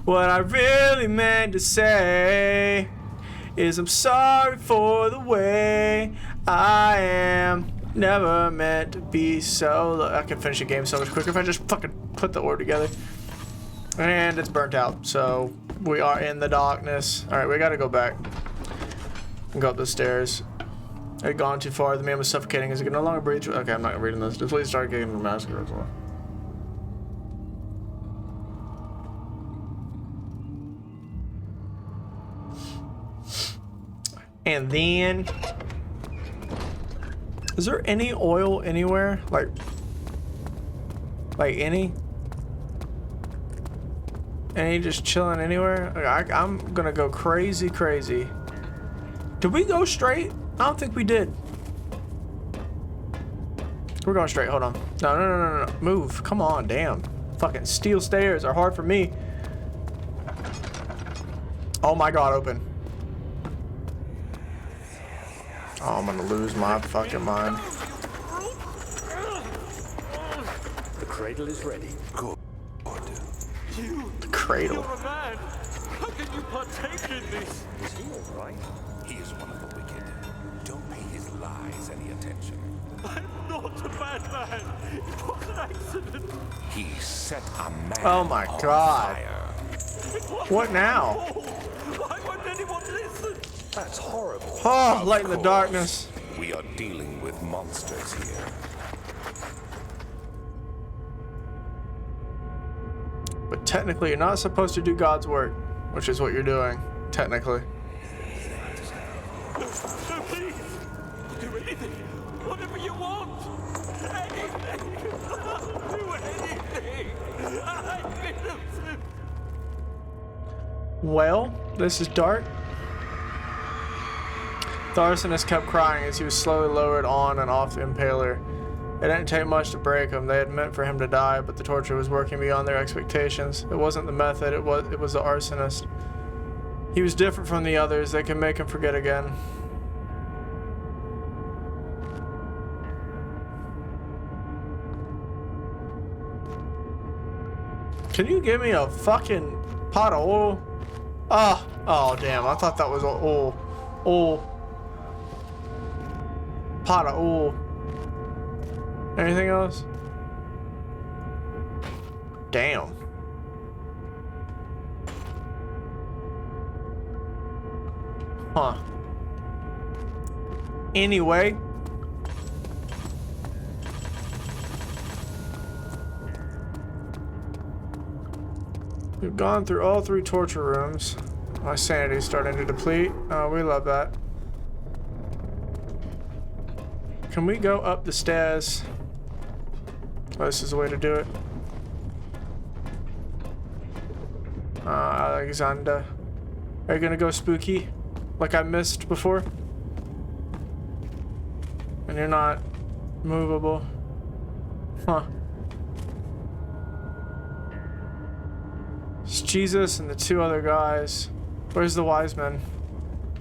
What I really meant to say is I'm sorry for the way I am. Never meant to be so. I can finish a game so much quicker if I just fucking put the orb together. And it's burnt out, so we are in the darkness. Alright, we gotta go back and go up the stairs. I had gone too far. The man was suffocating as he could no longer breathe. Okay, I'm not reading this. Please start getting the massacre as well. And then, is there any oil anywhere? Like any? Any just chilling anywhere? I'm gonna go crazy. Did we go straight? I don't think we did. We're going straight. Hold on. No. Move. Come on. Damn. Fucking steel stairs are hard for me. Oh my god, open. Oh, I'm gonna lose my fucking mind. The cradle is ready. Good. The cradle. You're a man. How can you partake in this? Is he all right? He is one of the wicked. Don't pay his lies any attention. I'm not a bad man. It was an accident. He set a man Oh my on god. fire. What now? Why won't anyone listen? That's horrible. Oh, light in the Of darkness. course, we are dealing with monsters here. But technically, you're not supposed to do God's work, which is what you're doing, technically. No, please. Do anything. Whatever you want. Anything. Do anything. I've been Well, this is dark. The arsonist kept crying as he was slowly lowered on and off the impaler. It didn't take much to break him. They had meant for him to die, but the torture was working beyond their expectations. It wasn't the method, it was the arsonist. He was different from the others. They could make him forget again. Can you give me a fucking pot of oil? Oh damn, I thought that was oil. Pot of oil. Anything else? Damn. Huh. Anyway. We've gone through all 3 torture rooms. My sanity's starting to deplete. Oh, we love that. Can we go up the stairs? Oh, this is the way to do it. Alexander. Are you gonna go spooky? Like I missed before? And you're not movable. Huh. It's Jesus and the 2 other guys. Where's the wise men?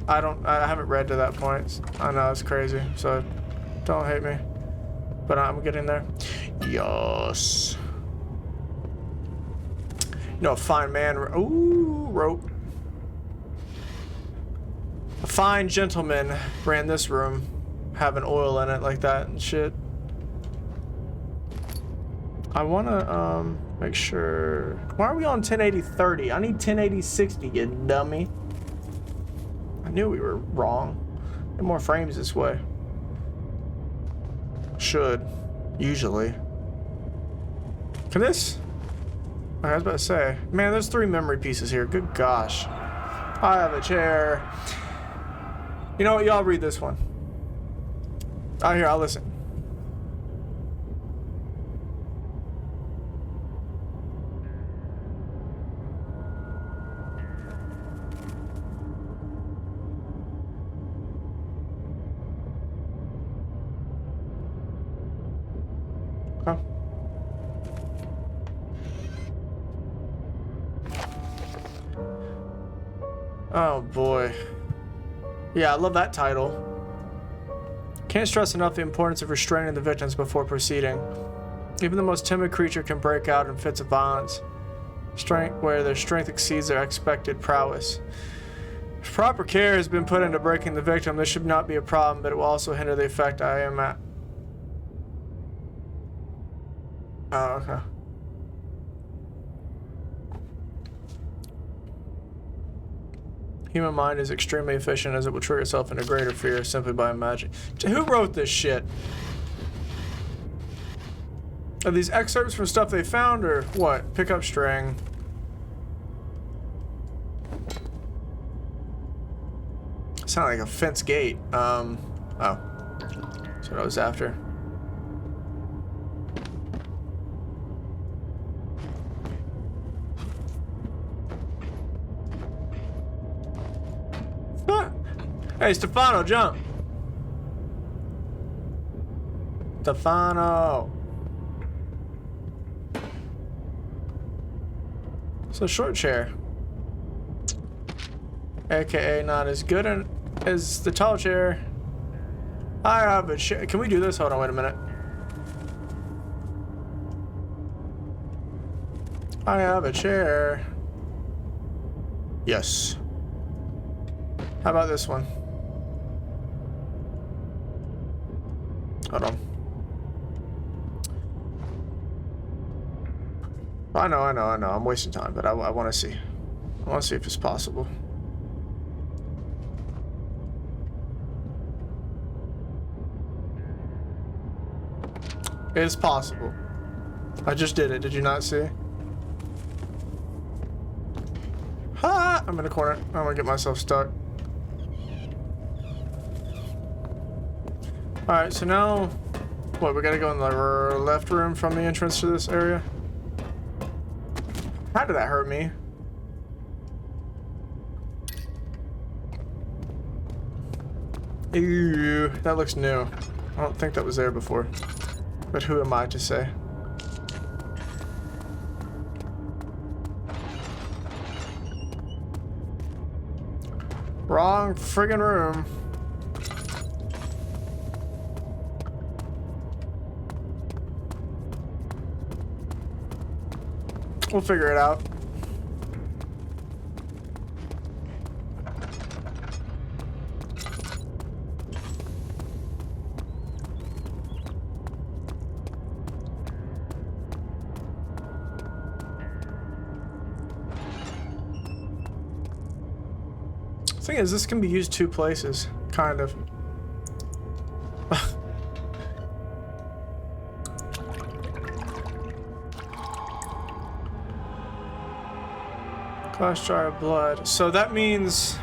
I haven't read to that point. I know it's crazy, so don't hate me. But I'm getting there. Yes. No, a fine man. Ooh, rope. A fine gentleman ran this room, having oil in it like that and shit. I wanna make sure. Why are we on 1080-30? I need 1080-60, you dummy. I knew we were wrong. Get more frames this way. Should. Usually. Can this? I was about to say. Man, there's 3 memory pieces here. Good gosh. I have a chair. You know what? Y'all read this one. Oh, here, I'll listen. Oh. Oh boy. Yeah, I love that title. Can't stress enough the importance of restraining the victims before proceeding. Even the most timid creature can break out in fits of violence, where their strength exceeds their expected prowess. If proper care has been put into breaking the victim, this should not be a problem, but it will also hinder the effect I am at. Oh, okay. Human mind is extremely efficient as it will trigger itself into greater fear simply by imagining. Who wrote this shit? Are these excerpts from stuff they found or what? Pick up string. Sound like a fence gate. Oh. That's what I was after. Hey, Stefano, jump! Stefano! It's a short chair. AKA not as good as the tall chair. I have a chair. Can we do this? Hold on, wait a minute. I have a chair. Yes. How about this one? Hold on. I know. I'm wasting time, but I want to see. I want to see if it's possible. It's possible. I just did it. Did you not see? Ha! I'm in a corner. I'm gonna get myself stuck. Alright, so now, what, we gotta go in the left room from the entrance to this area? How did that hurt me? Ew, that looks new. I don't think that was there before. But who am I to say? Wrong friggin' room. We'll figure it out. Thing is, this can be used two places, kind of. Glass jar of blood. So that means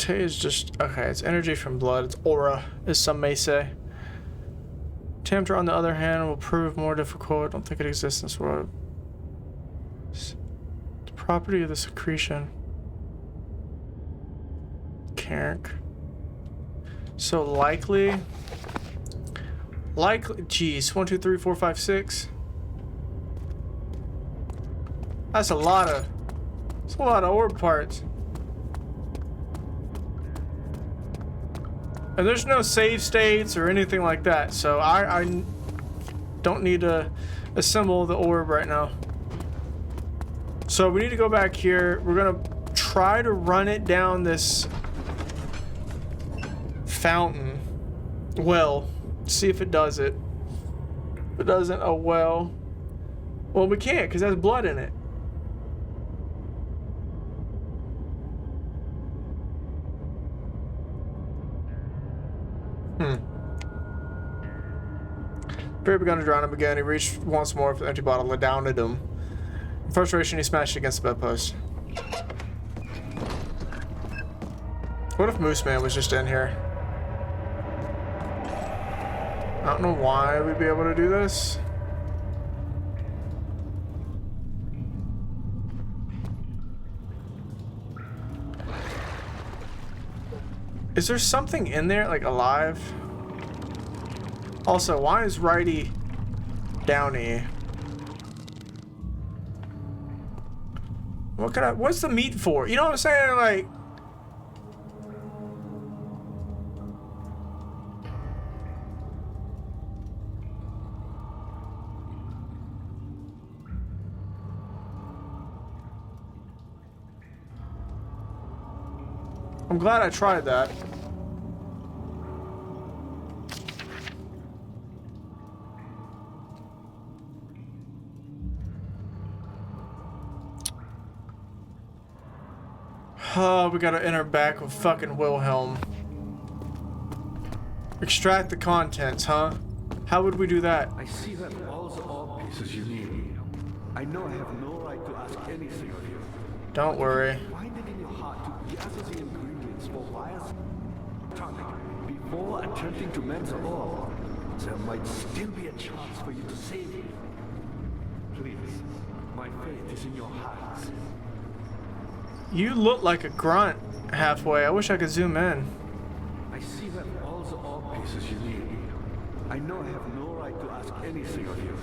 is just okay. It's energy from blood. It's aura, as some may say. Tempter, on the other hand, will prove more difficult. I don't think it exists in this world. The property of the secretion. Carrick. So likely. Geez, 1, 2, 3, 4, 5, 6. That's a lot of. That's a lot of orb parts. And there's no save states or anything like that, so I don't need to assemble the orb right now. So we need to go back here. We're gonna try to run it down this fountain well, see if it does it. If it doesn't, oh well. Well, we can't because there's blood in it. Barry began to drown him again. He reached once more for the empty bottle and downed him. In frustration, he smashed against the bedpost. What if MooseMan was just in here? I don't know why we'd be able to do this. Is there something in there, like alive? Also, why is Righty Downey? What's the meat for? You know what I'm saying? Like, I'm glad I tried that. Oh, we gotta enter back with fucking Wilhelm. Extract the contents, huh? How would we do that? I see that all the orb pieces you need. I know I have no right to ask anything of you. Don't worry. Find it in your heart to gather the ingredients for Wire's tonic before attempting to mend the orb. There might still be a chance for you to save it. Please, my faith is in your hearts. You look like a grunt halfway. I wish I could zoom in. I see that all the orb pieces you need. I know I have no right to ask anything of you.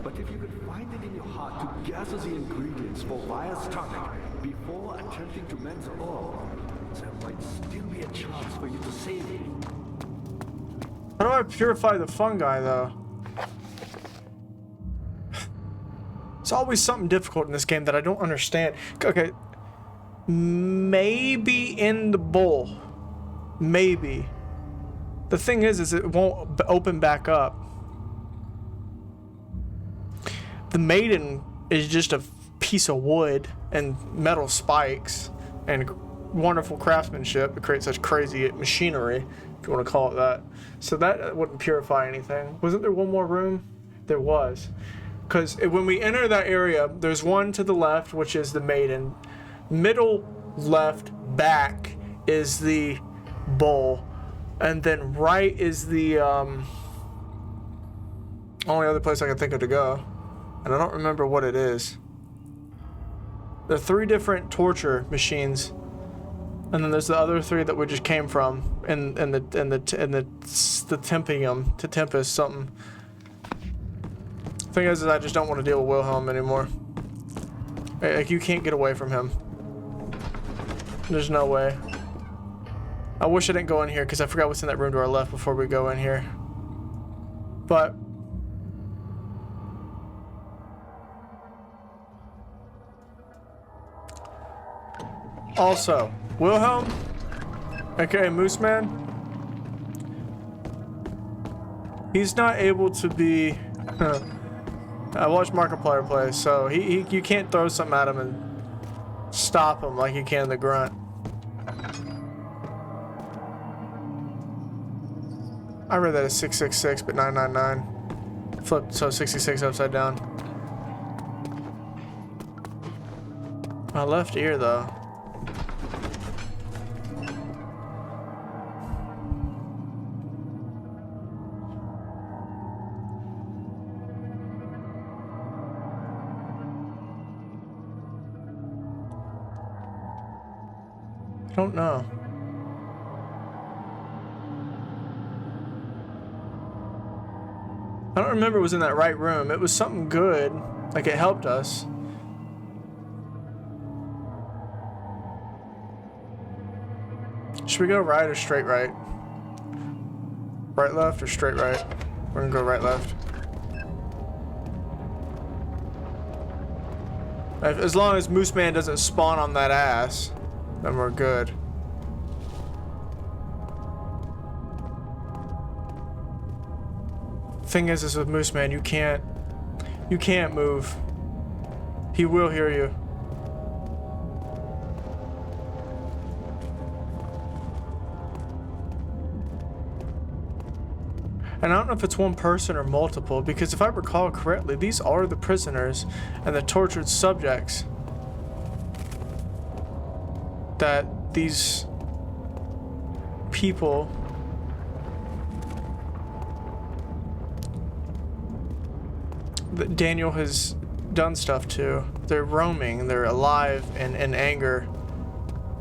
But if you could find it in your heart to gather the ingredients for Wire's tonic before attempting to mend the orb, there might still be a chance for you to save it. How do I purify the fungi, though? It's always something difficult in this game that I don't understand. Okay. Maybe in the bowl. Maybe. The thing is it won't open back up. The maiden is just a piece of wood and metal spikes and wonderful craftsmanship to create such crazy machinery, if you want to call it that. So that wouldn't purify anything. Wasn't there one more room? There was. Because when we enter that area, there's one to the left, which is the maiden. Middle left back is the bowl, and then right is the Only other place I can think of to go. And I don't remember what it is. There are 3 different torture machines. And then there's the other 3 that we just came from in the Tempium to Tempest something. Thing is I just don't want to deal with Wilhelm anymore. Like, you can't get away from him. There's no way. I wish I didn't go in here because I forgot what's in that room to our left before we go in here. But also, Wilhelm, aka MooseMan, he's not able to be. I watched Markiplier play, so you can't throw something at him and stop him like you can the grunt. I read that as 666, but 999. Flipped, so 66 upside down. My left ear, though. I don't know. I don't remember it was in that right room. It was something good. Like, it helped us. Should we go right or straight right? Right left or straight right? We're gonna go right left. As long as MooseMan doesn't spawn on that ass, then we're good. Thing is with MooseMan, you can't move. He will hear you. And I don't know if it's one person or multiple, because if I recall correctly, these are the prisoners and the tortured subjects that these people that Daniel has done stuff to. They're roaming, they're alive and in anger.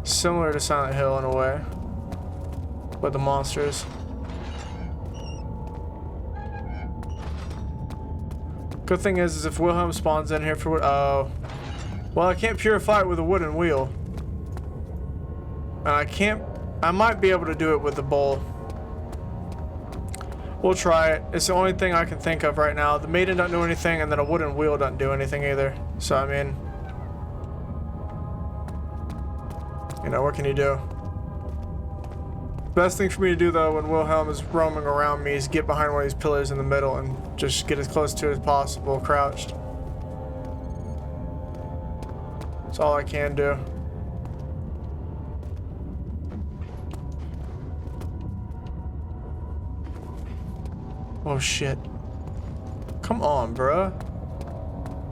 Similar to Silent Hill in a way. With the monsters. Good thing is if Wilhelm spawns in here for what? Oh. Well, I can't purify it with a wooden wheel. And I might be able to do it with the bowl. We'll try it. It's the only thing I can think of right now. The maiden doesn't do anything, and then a wooden wheel doesn't do anything either. So, I mean, you know, what can you do? Best thing for me to do, though, when Wilhelm is roaming around me is get behind one of these pillars in the middle and just get as close to it as possible, crouched. That's all I can do. Oh shit. Come on, bruh.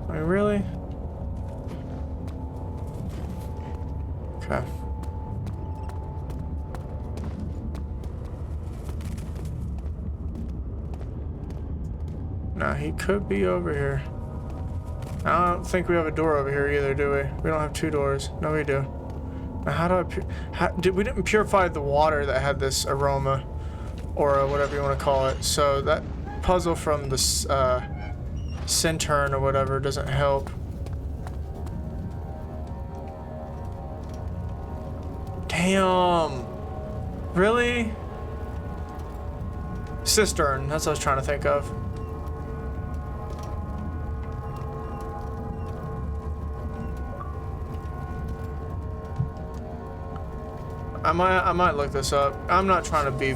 I mean, really? Okay. Nah, he could be over here. I don't think we have a door over here either, do we? We don't have 2 doors. No, we do. Now, how do I... we didn't purify the water that had this aroma. Or whatever you want to call it. So that puzzle from the Centurn or whatever doesn't help. Damn. Really? Cistern. That's what I was trying to think of. I might look this up. I'm not trying to be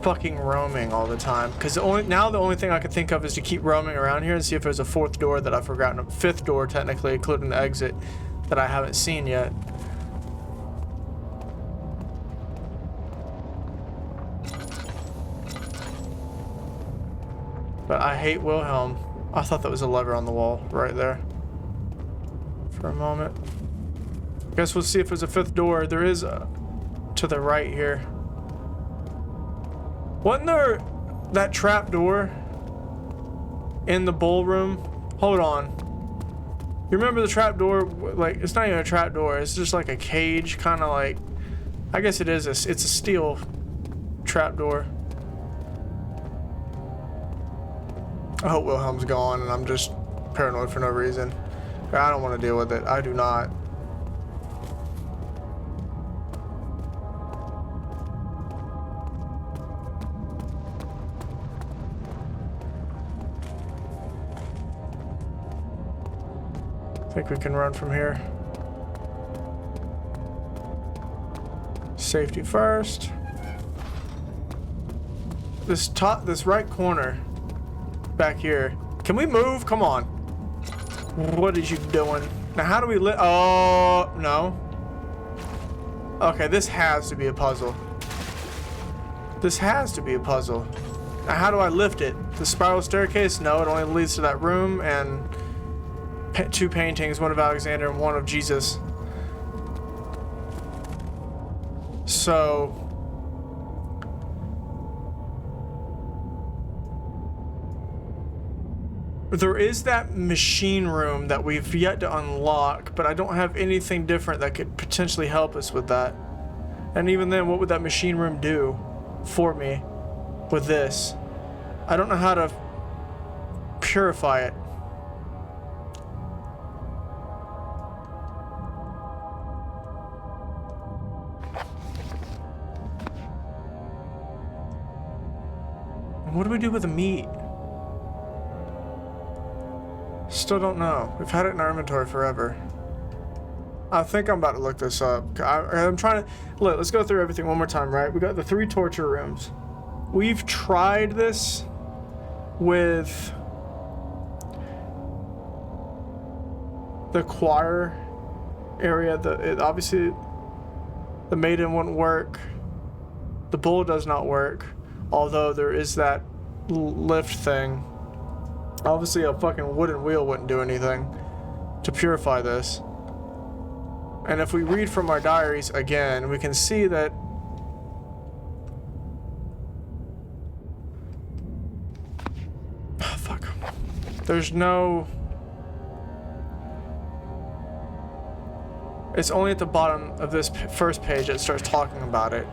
fucking roaming all the time, because the only thing I can think of is to keep roaming around here and see if there's a 4th door that I've forgotten. 5th door technically, including the exit, that I haven't seen yet. But I hate Wilhelm. I thought that was a lever on the wall right there for a moment. Guess we'll see if there's a 5th door. There is to the right here. Wasn't there that trap door in the ballroom. Hold on. You remember the trap door? Like, it's not even a trap door. It's just like a cage, kind of like. I guess it is. It's a steel trap door. I hope Wilhelm's gone, and I'm just paranoid for no reason. I don't want to deal with it. I do not. I think we can run from here. Safety first. This right corner back here. Can we move? Come on. What is you doing? Now how do we oh, no. Okay, this has to be a puzzle. This has to be a puzzle. Now how do I lift it? The spiral staircase? No, it only leads to that room and two paintings, one of Alexander and one of Jesus. So there is that machine room that we've yet to unlock, but I don't have anything different that could potentially help us with that. And even then, what would that machine room do for me with this? I don't know how to purify it. And what do we do with the meat? Still don't know. We've had it in our inventory forever. I think I'm about to look this up. I'm trying to... Look, let's go through everything one more time, right? We got the 3 torture rooms. We've tried this with the choir area. Obviously, the maiden wouldn't work. The bull does not work. Although there is that lift thing. Obviously, a fucking wooden wheel wouldn't do anything to purify this. And if we read from our diaries again, we can see that fuck. There's no... It's only at the bottom of this first page that starts talking about it.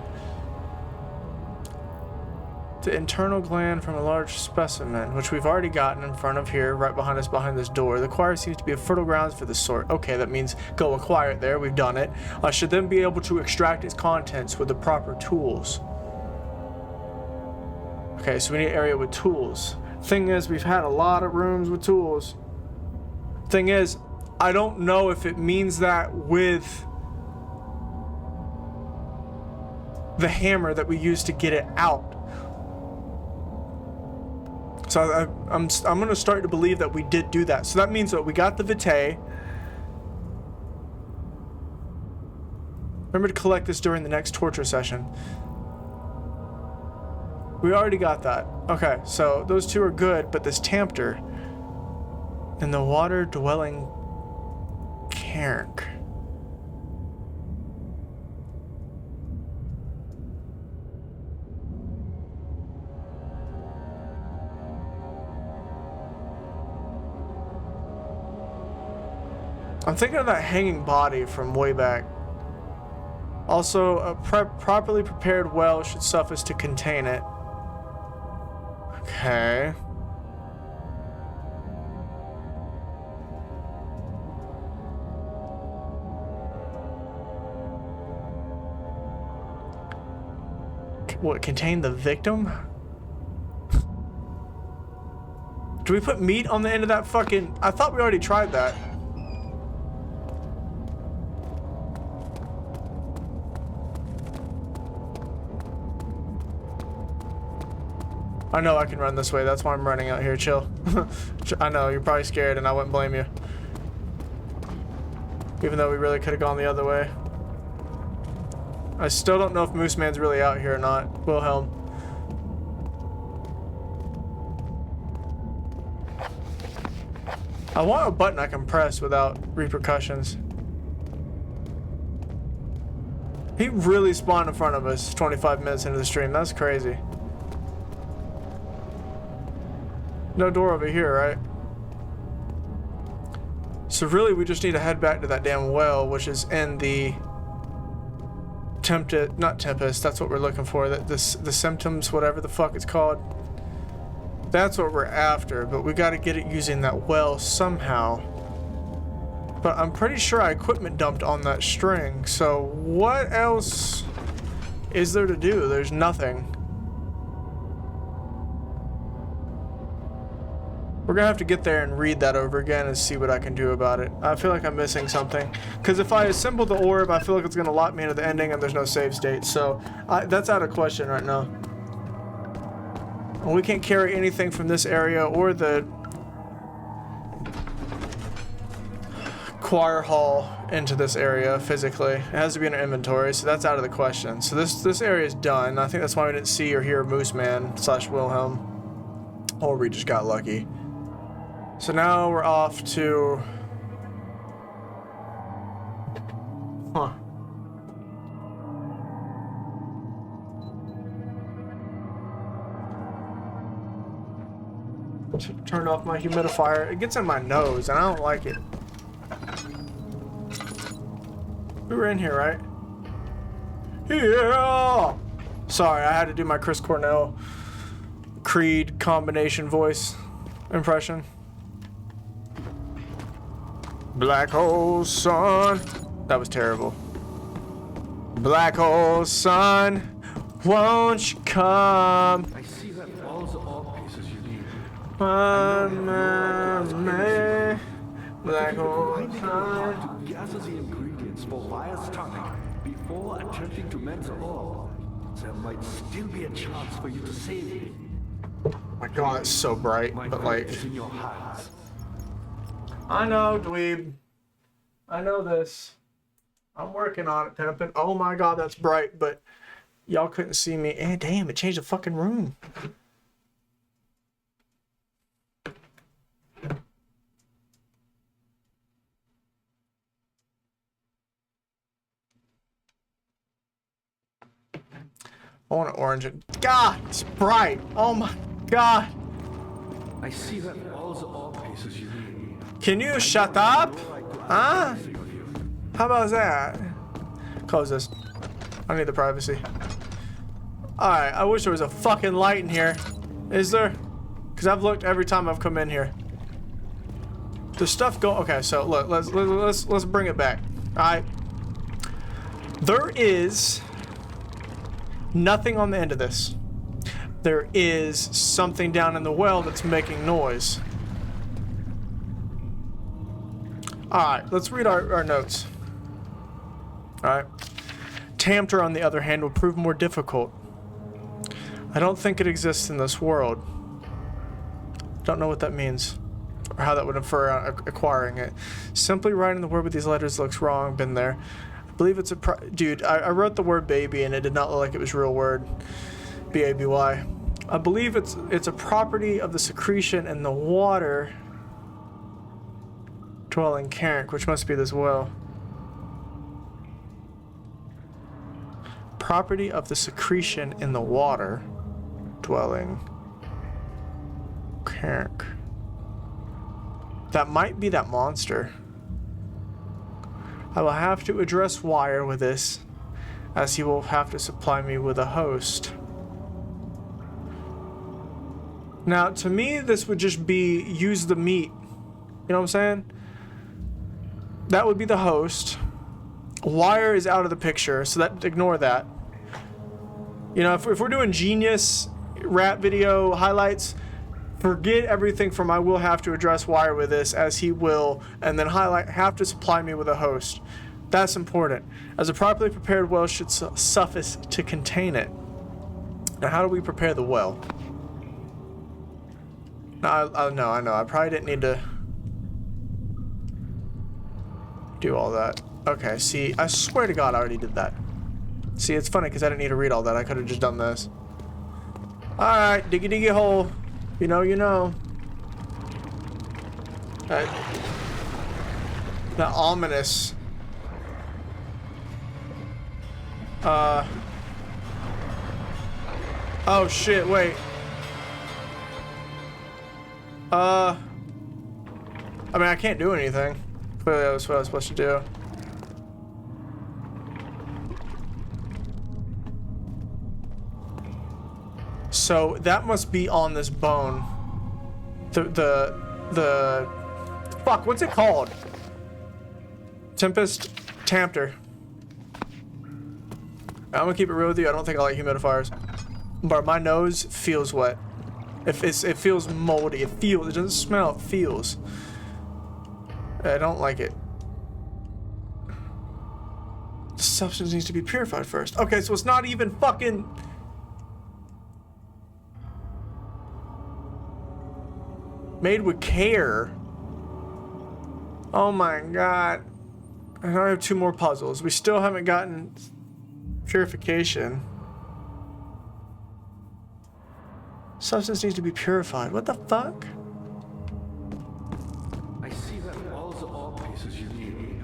The internal gland from a large specimen, which we've already gotten in front of here, right behind us, behind this door. The choir seems to be a fertile grounds for the sort. Okay, that means go acquire it there. We've done it. I should then be able to extract its contents with the proper tools. Okay, so we need an area with tools. Thing is, we've had a lot of rooms with tools. Thing is, I don't know if it means that with the hammer that we used to get it out. So I'm going to start to believe that we did do that. So that means that we got the vitae. Remember to collect this during the next torture session. We already got that. Okay, so those 2 are good, but this Tampter and the water-dwelling cairn. I'm thinking of that hanging body from way back. Also, a properly prepared well should suffice to contain it. Okay. What, contain the victim? Do we put meat on the end of that fucking... I thought we already tried that. I know I can run this way, that's why I'm running out here, chill. I know, you're probably scared and I wouldn't blame you. Even though we really could have gone the other way. I still don't know if MooseMan's really out here or not. Wilhelm. I want a button I can press without repercussions. He really spawned in front of us 25 minutes into the stream, that's crazy. No door over here, right? So really, we just need to head back to that damn well, which is in the not Tempest. That's what we're looking for. The symptoms, whatever the fuck it's called. That's what we're after. But we got to get it using that well somehow. But I'm pretty sure I equipment dumped on that string. So what else is there to do? There's nothing. We're gonna have to get there and read that over again and see what I can do about it. I feel like I'm missing something. Because if I assemble the orb, I feel like it's gonna lock me into the ending and there's no save state. So that's out of question right now. And we can't carry anything from this area or the choir hall into this area physically. It has to be in our inventory, so that's out of the question. So this area is done. I think that's why we didn't see or hear MooseMan / Wilhelm. Or we just got lucky. So now we're off to... Huh. Turn off my humidifier. It gets in my nose and I don't like it. We were in here, right? Yeah! Sorry, I had to do my Chris Cornell Creed combination voice impression. Black hole sun. That was terrible. Black hole sun, won't you come? I see that all the ore pieces you need. Black hole Finding it sun. hard to gather the ingredients for Wire's tonic before attempting to mend the ore, there might still be a chance for you to save me. Oh my god, it's so bright, My but fate like... is in your hands. I know, dweeb. I know this. I'm working on it, Pimpin'. Oh my god, that's bright, but y'all couldn't see me. Eh, damn, it changed the fucking room. I want to orange it. God, it's bright. Oh my god. I see that all the ore pieces you need. Can you shut up? Huh? How about that? Close this. I need the privacy. Alright, I wish there was a fucking light in here. Is there? Because I've looked every time I've come in here. There's stuff go. Okay, so look, let's bring it back. Alright. There is nothing on the end of this. There is something down in the well that's making noise. Alright, let's read our notes. Alright. Tamter, on the other hand, will prove more difficult. I don't think it exists in this world. Don't know what that means. Or how that would infer acquiring it. Simply writing the word with these letters looks wrong. Been there. I believe it's a... Dude, I wrote the word baby and it did not look like it was a real word. B-A-B-Y. I believe it's a property of the secretion in the water dwelling Carrick, which must be this well. Property of the secretion in the water dwelling Carrick. That might be that monster. I will have to address Wire with this, as he will have to supply me with a host. Now, to me, this would just be use the meat. You know what I'm saying? That would be the host. Wire is out of the picture, so that ignore that. You know, if we're doing genius rap video highlights, forget everything from I will have to address Wire with this, as he will, and then highlight have to supply me with a host. That's important, as a properly prepared well should suffice to contain it. Now, how do we prepare the well? No, I know. I probably didn't need to do all that. Okay, see, I swear to God I already did that. See, it's funny because I didn't need to read all that. I could have just done this. Alright, diggy diggy hole. You know, you know. That ominous. Oh shit, wait. I mean, I can't do anything. Clearly, that was what I was supposed to do. So that must be on this bone. The fuck, what's it called? Tempest Tampter. I'm gonna keep it real with you. I don't think I like humidifiers, but my nose feels wet. It feels moldy. It doesn't smell. It feels. I don't like it. The substance needs to be purified first. Okay, so it's not even fucking. Made with care. Oh my god. I now have 2 more puzzles. We still haven't gotten purification. Substance needs to be purified. What the fuck? I see that all the ore pieces you need.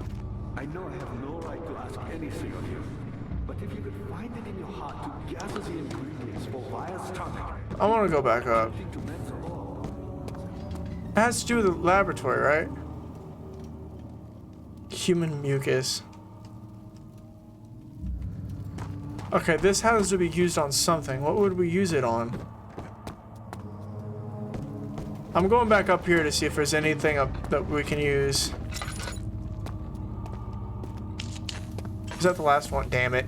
I know I have no right to ask anything of you, but if you could find it in your heart to gather the ingredients for Wire's tonic, I want to go back up. to melt the ore. It has to do with the laboratory, right? Human mucus. Okay, this has to be used on something. What would we use it on? I'm going back up here to see if there's anything up that we can use. Is that the last one? Damn it.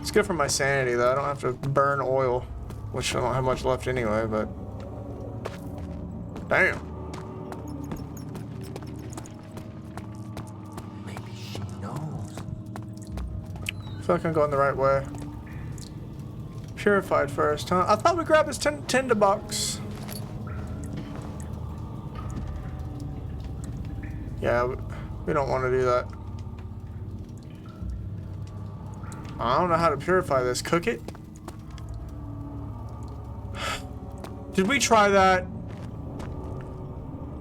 It's good for my sanity, though. I don't have to burn oil, which I don't have much left anyway, but... Damn. Maybe she knows. I feel like I'm going the right way. Purified first, huh? I thought we grabbed this tinderbox. Yeah, we don't want to do that. I don't know how to purify this. Cook it? Did we try that?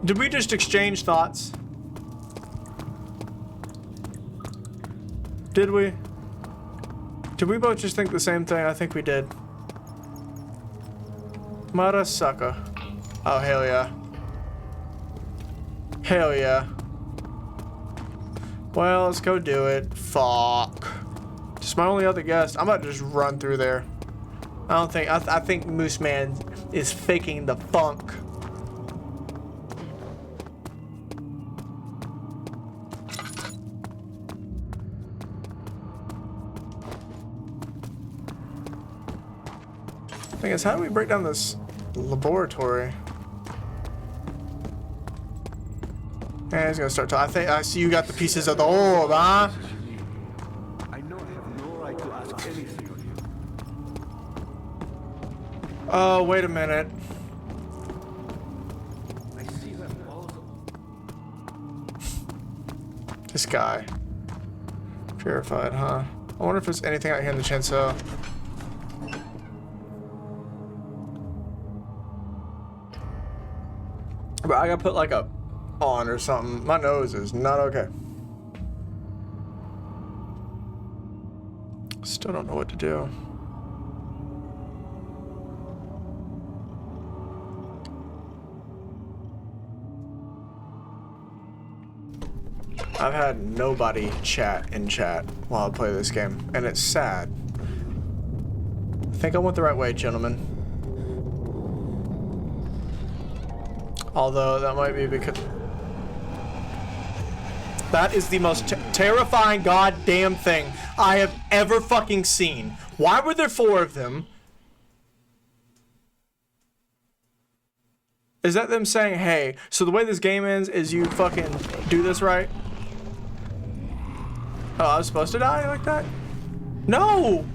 Did we just exchange thoughts? Did we? Did we both just think the same thing? I think we did. Marasaka. Oh, hell yeah. Hell yeah. Well, let's go do it. Fuck. Just my only other guess. I'm about to just run through there. I don't think... I think MooseMan is faking the funk. Thing is, how do we break down this laboratory? And he's gonna start talking. I think I see you got the pieces of the orb, huh? I know I have no right to ask anything of you. Oh, wait a minute. I see that all the... This guy. Purified, huh? I wonder if there's anything out here in the chainsaw. But I gotta put like a on or something. My nose is not okay. Still don't know what to do. I've had nobody chat in chat while I play this game, and it's sad. I think I went the right way, gentlemen. Although that might be because... That is the most terrifying goddamn thing I have ever fucking seen. Why were there 4 of them? Is that them saying, hey, so the way this game ends is you fucking do this right? Oh, I was supposed to die like that? No!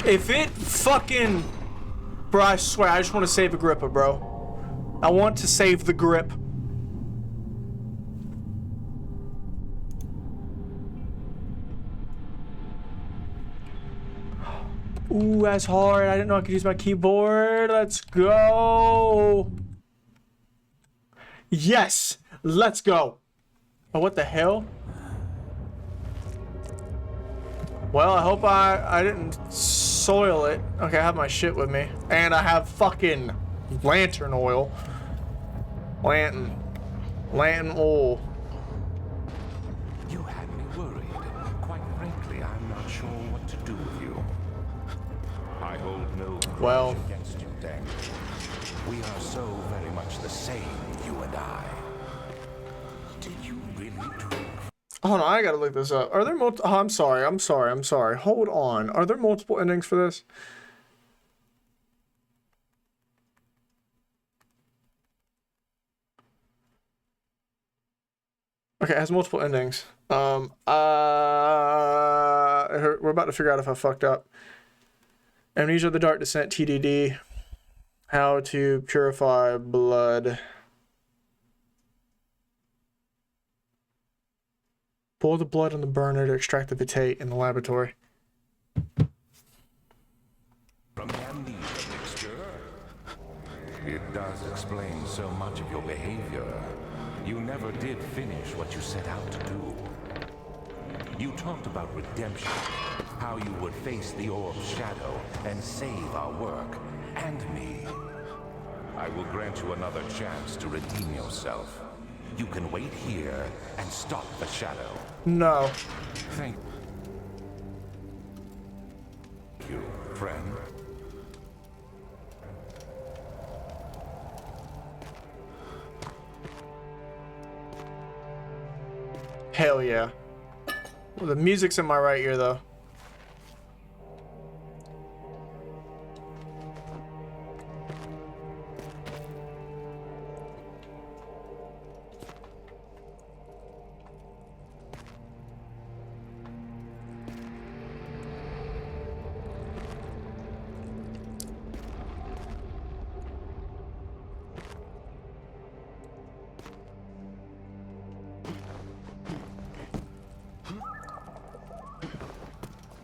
If it fucking... Bro, I swear, I just want to save Agrippa, bro. I want to save the grip. Ooh, that's hard. I didn't know I could use my keyboard. Let's go. Yes, let's go. Oh, what the hell? Well, I hope I didn't soil it. Okay, I have my shit with me. And I have fucking lantern oil. Lantern oil. You had me worried. Quite frankly, I'm not sure what to do with you. I hold no grudge against you, Daniel. We are so very much the same, you and I. Did you really drink? Hold on, I gotta look this up. Are there multiple? Oh, I'm sorry. Hold on. Are there multiple endings for this? Okay, it has multiple endings. We're about to figure out if I fucked up. Amnesia, the Dark Descent, TDD. How to purify blood. Boil the blood in the burner to extract the vitate in the laboratory. From the amnesia mixture? It does explain so much of your behavior. You never did finish what you set out to do. You talked about redemption, how you would face the orb's shadow and save our work, and me. I will grant you another chance to redeem yourself. You can wait here and stop the shadow. No. Thank you, friend. Hell yeah. Well, the music's in my right ear though.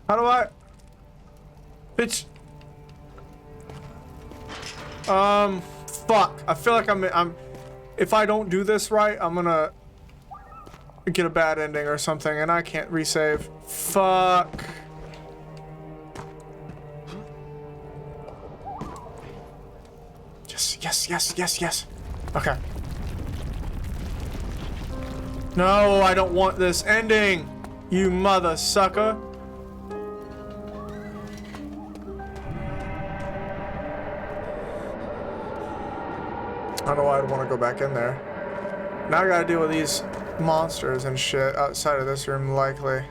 How do I? Bitch. Fuck. I feel like I'm. If I don't do this right, I'm gonna get a bad ending or something, and I can't resave. Fuck. Yes. Okay. No, I don't want this ending. You mother sucker. I don't know why I'd want to go back in there. Now I gotta deal with these monsters and shit outside of this room, likely.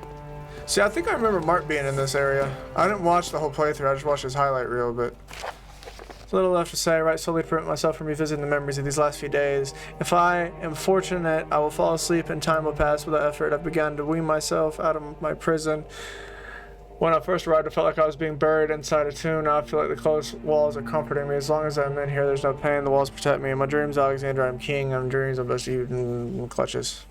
See, I think I remember Mark being in this area. I didn't watch the whole playthrough, I just watched his highlight reel, but... There's little left to say, right? Solely to prevent myself from revisiting the memories of these last few days. If I am fortunate, I will fall asleep and time will pass without effort. I've begun to wean myself out of my prison. When I first arrived, I felt like I was being buried inside a tomb. Now I feel like the close walls are comforting me. As long as I'm in here, there's no pain. The walls protect me. In my dreams, Alexander, I'm king. In dreams, I'm best eaten in clutches.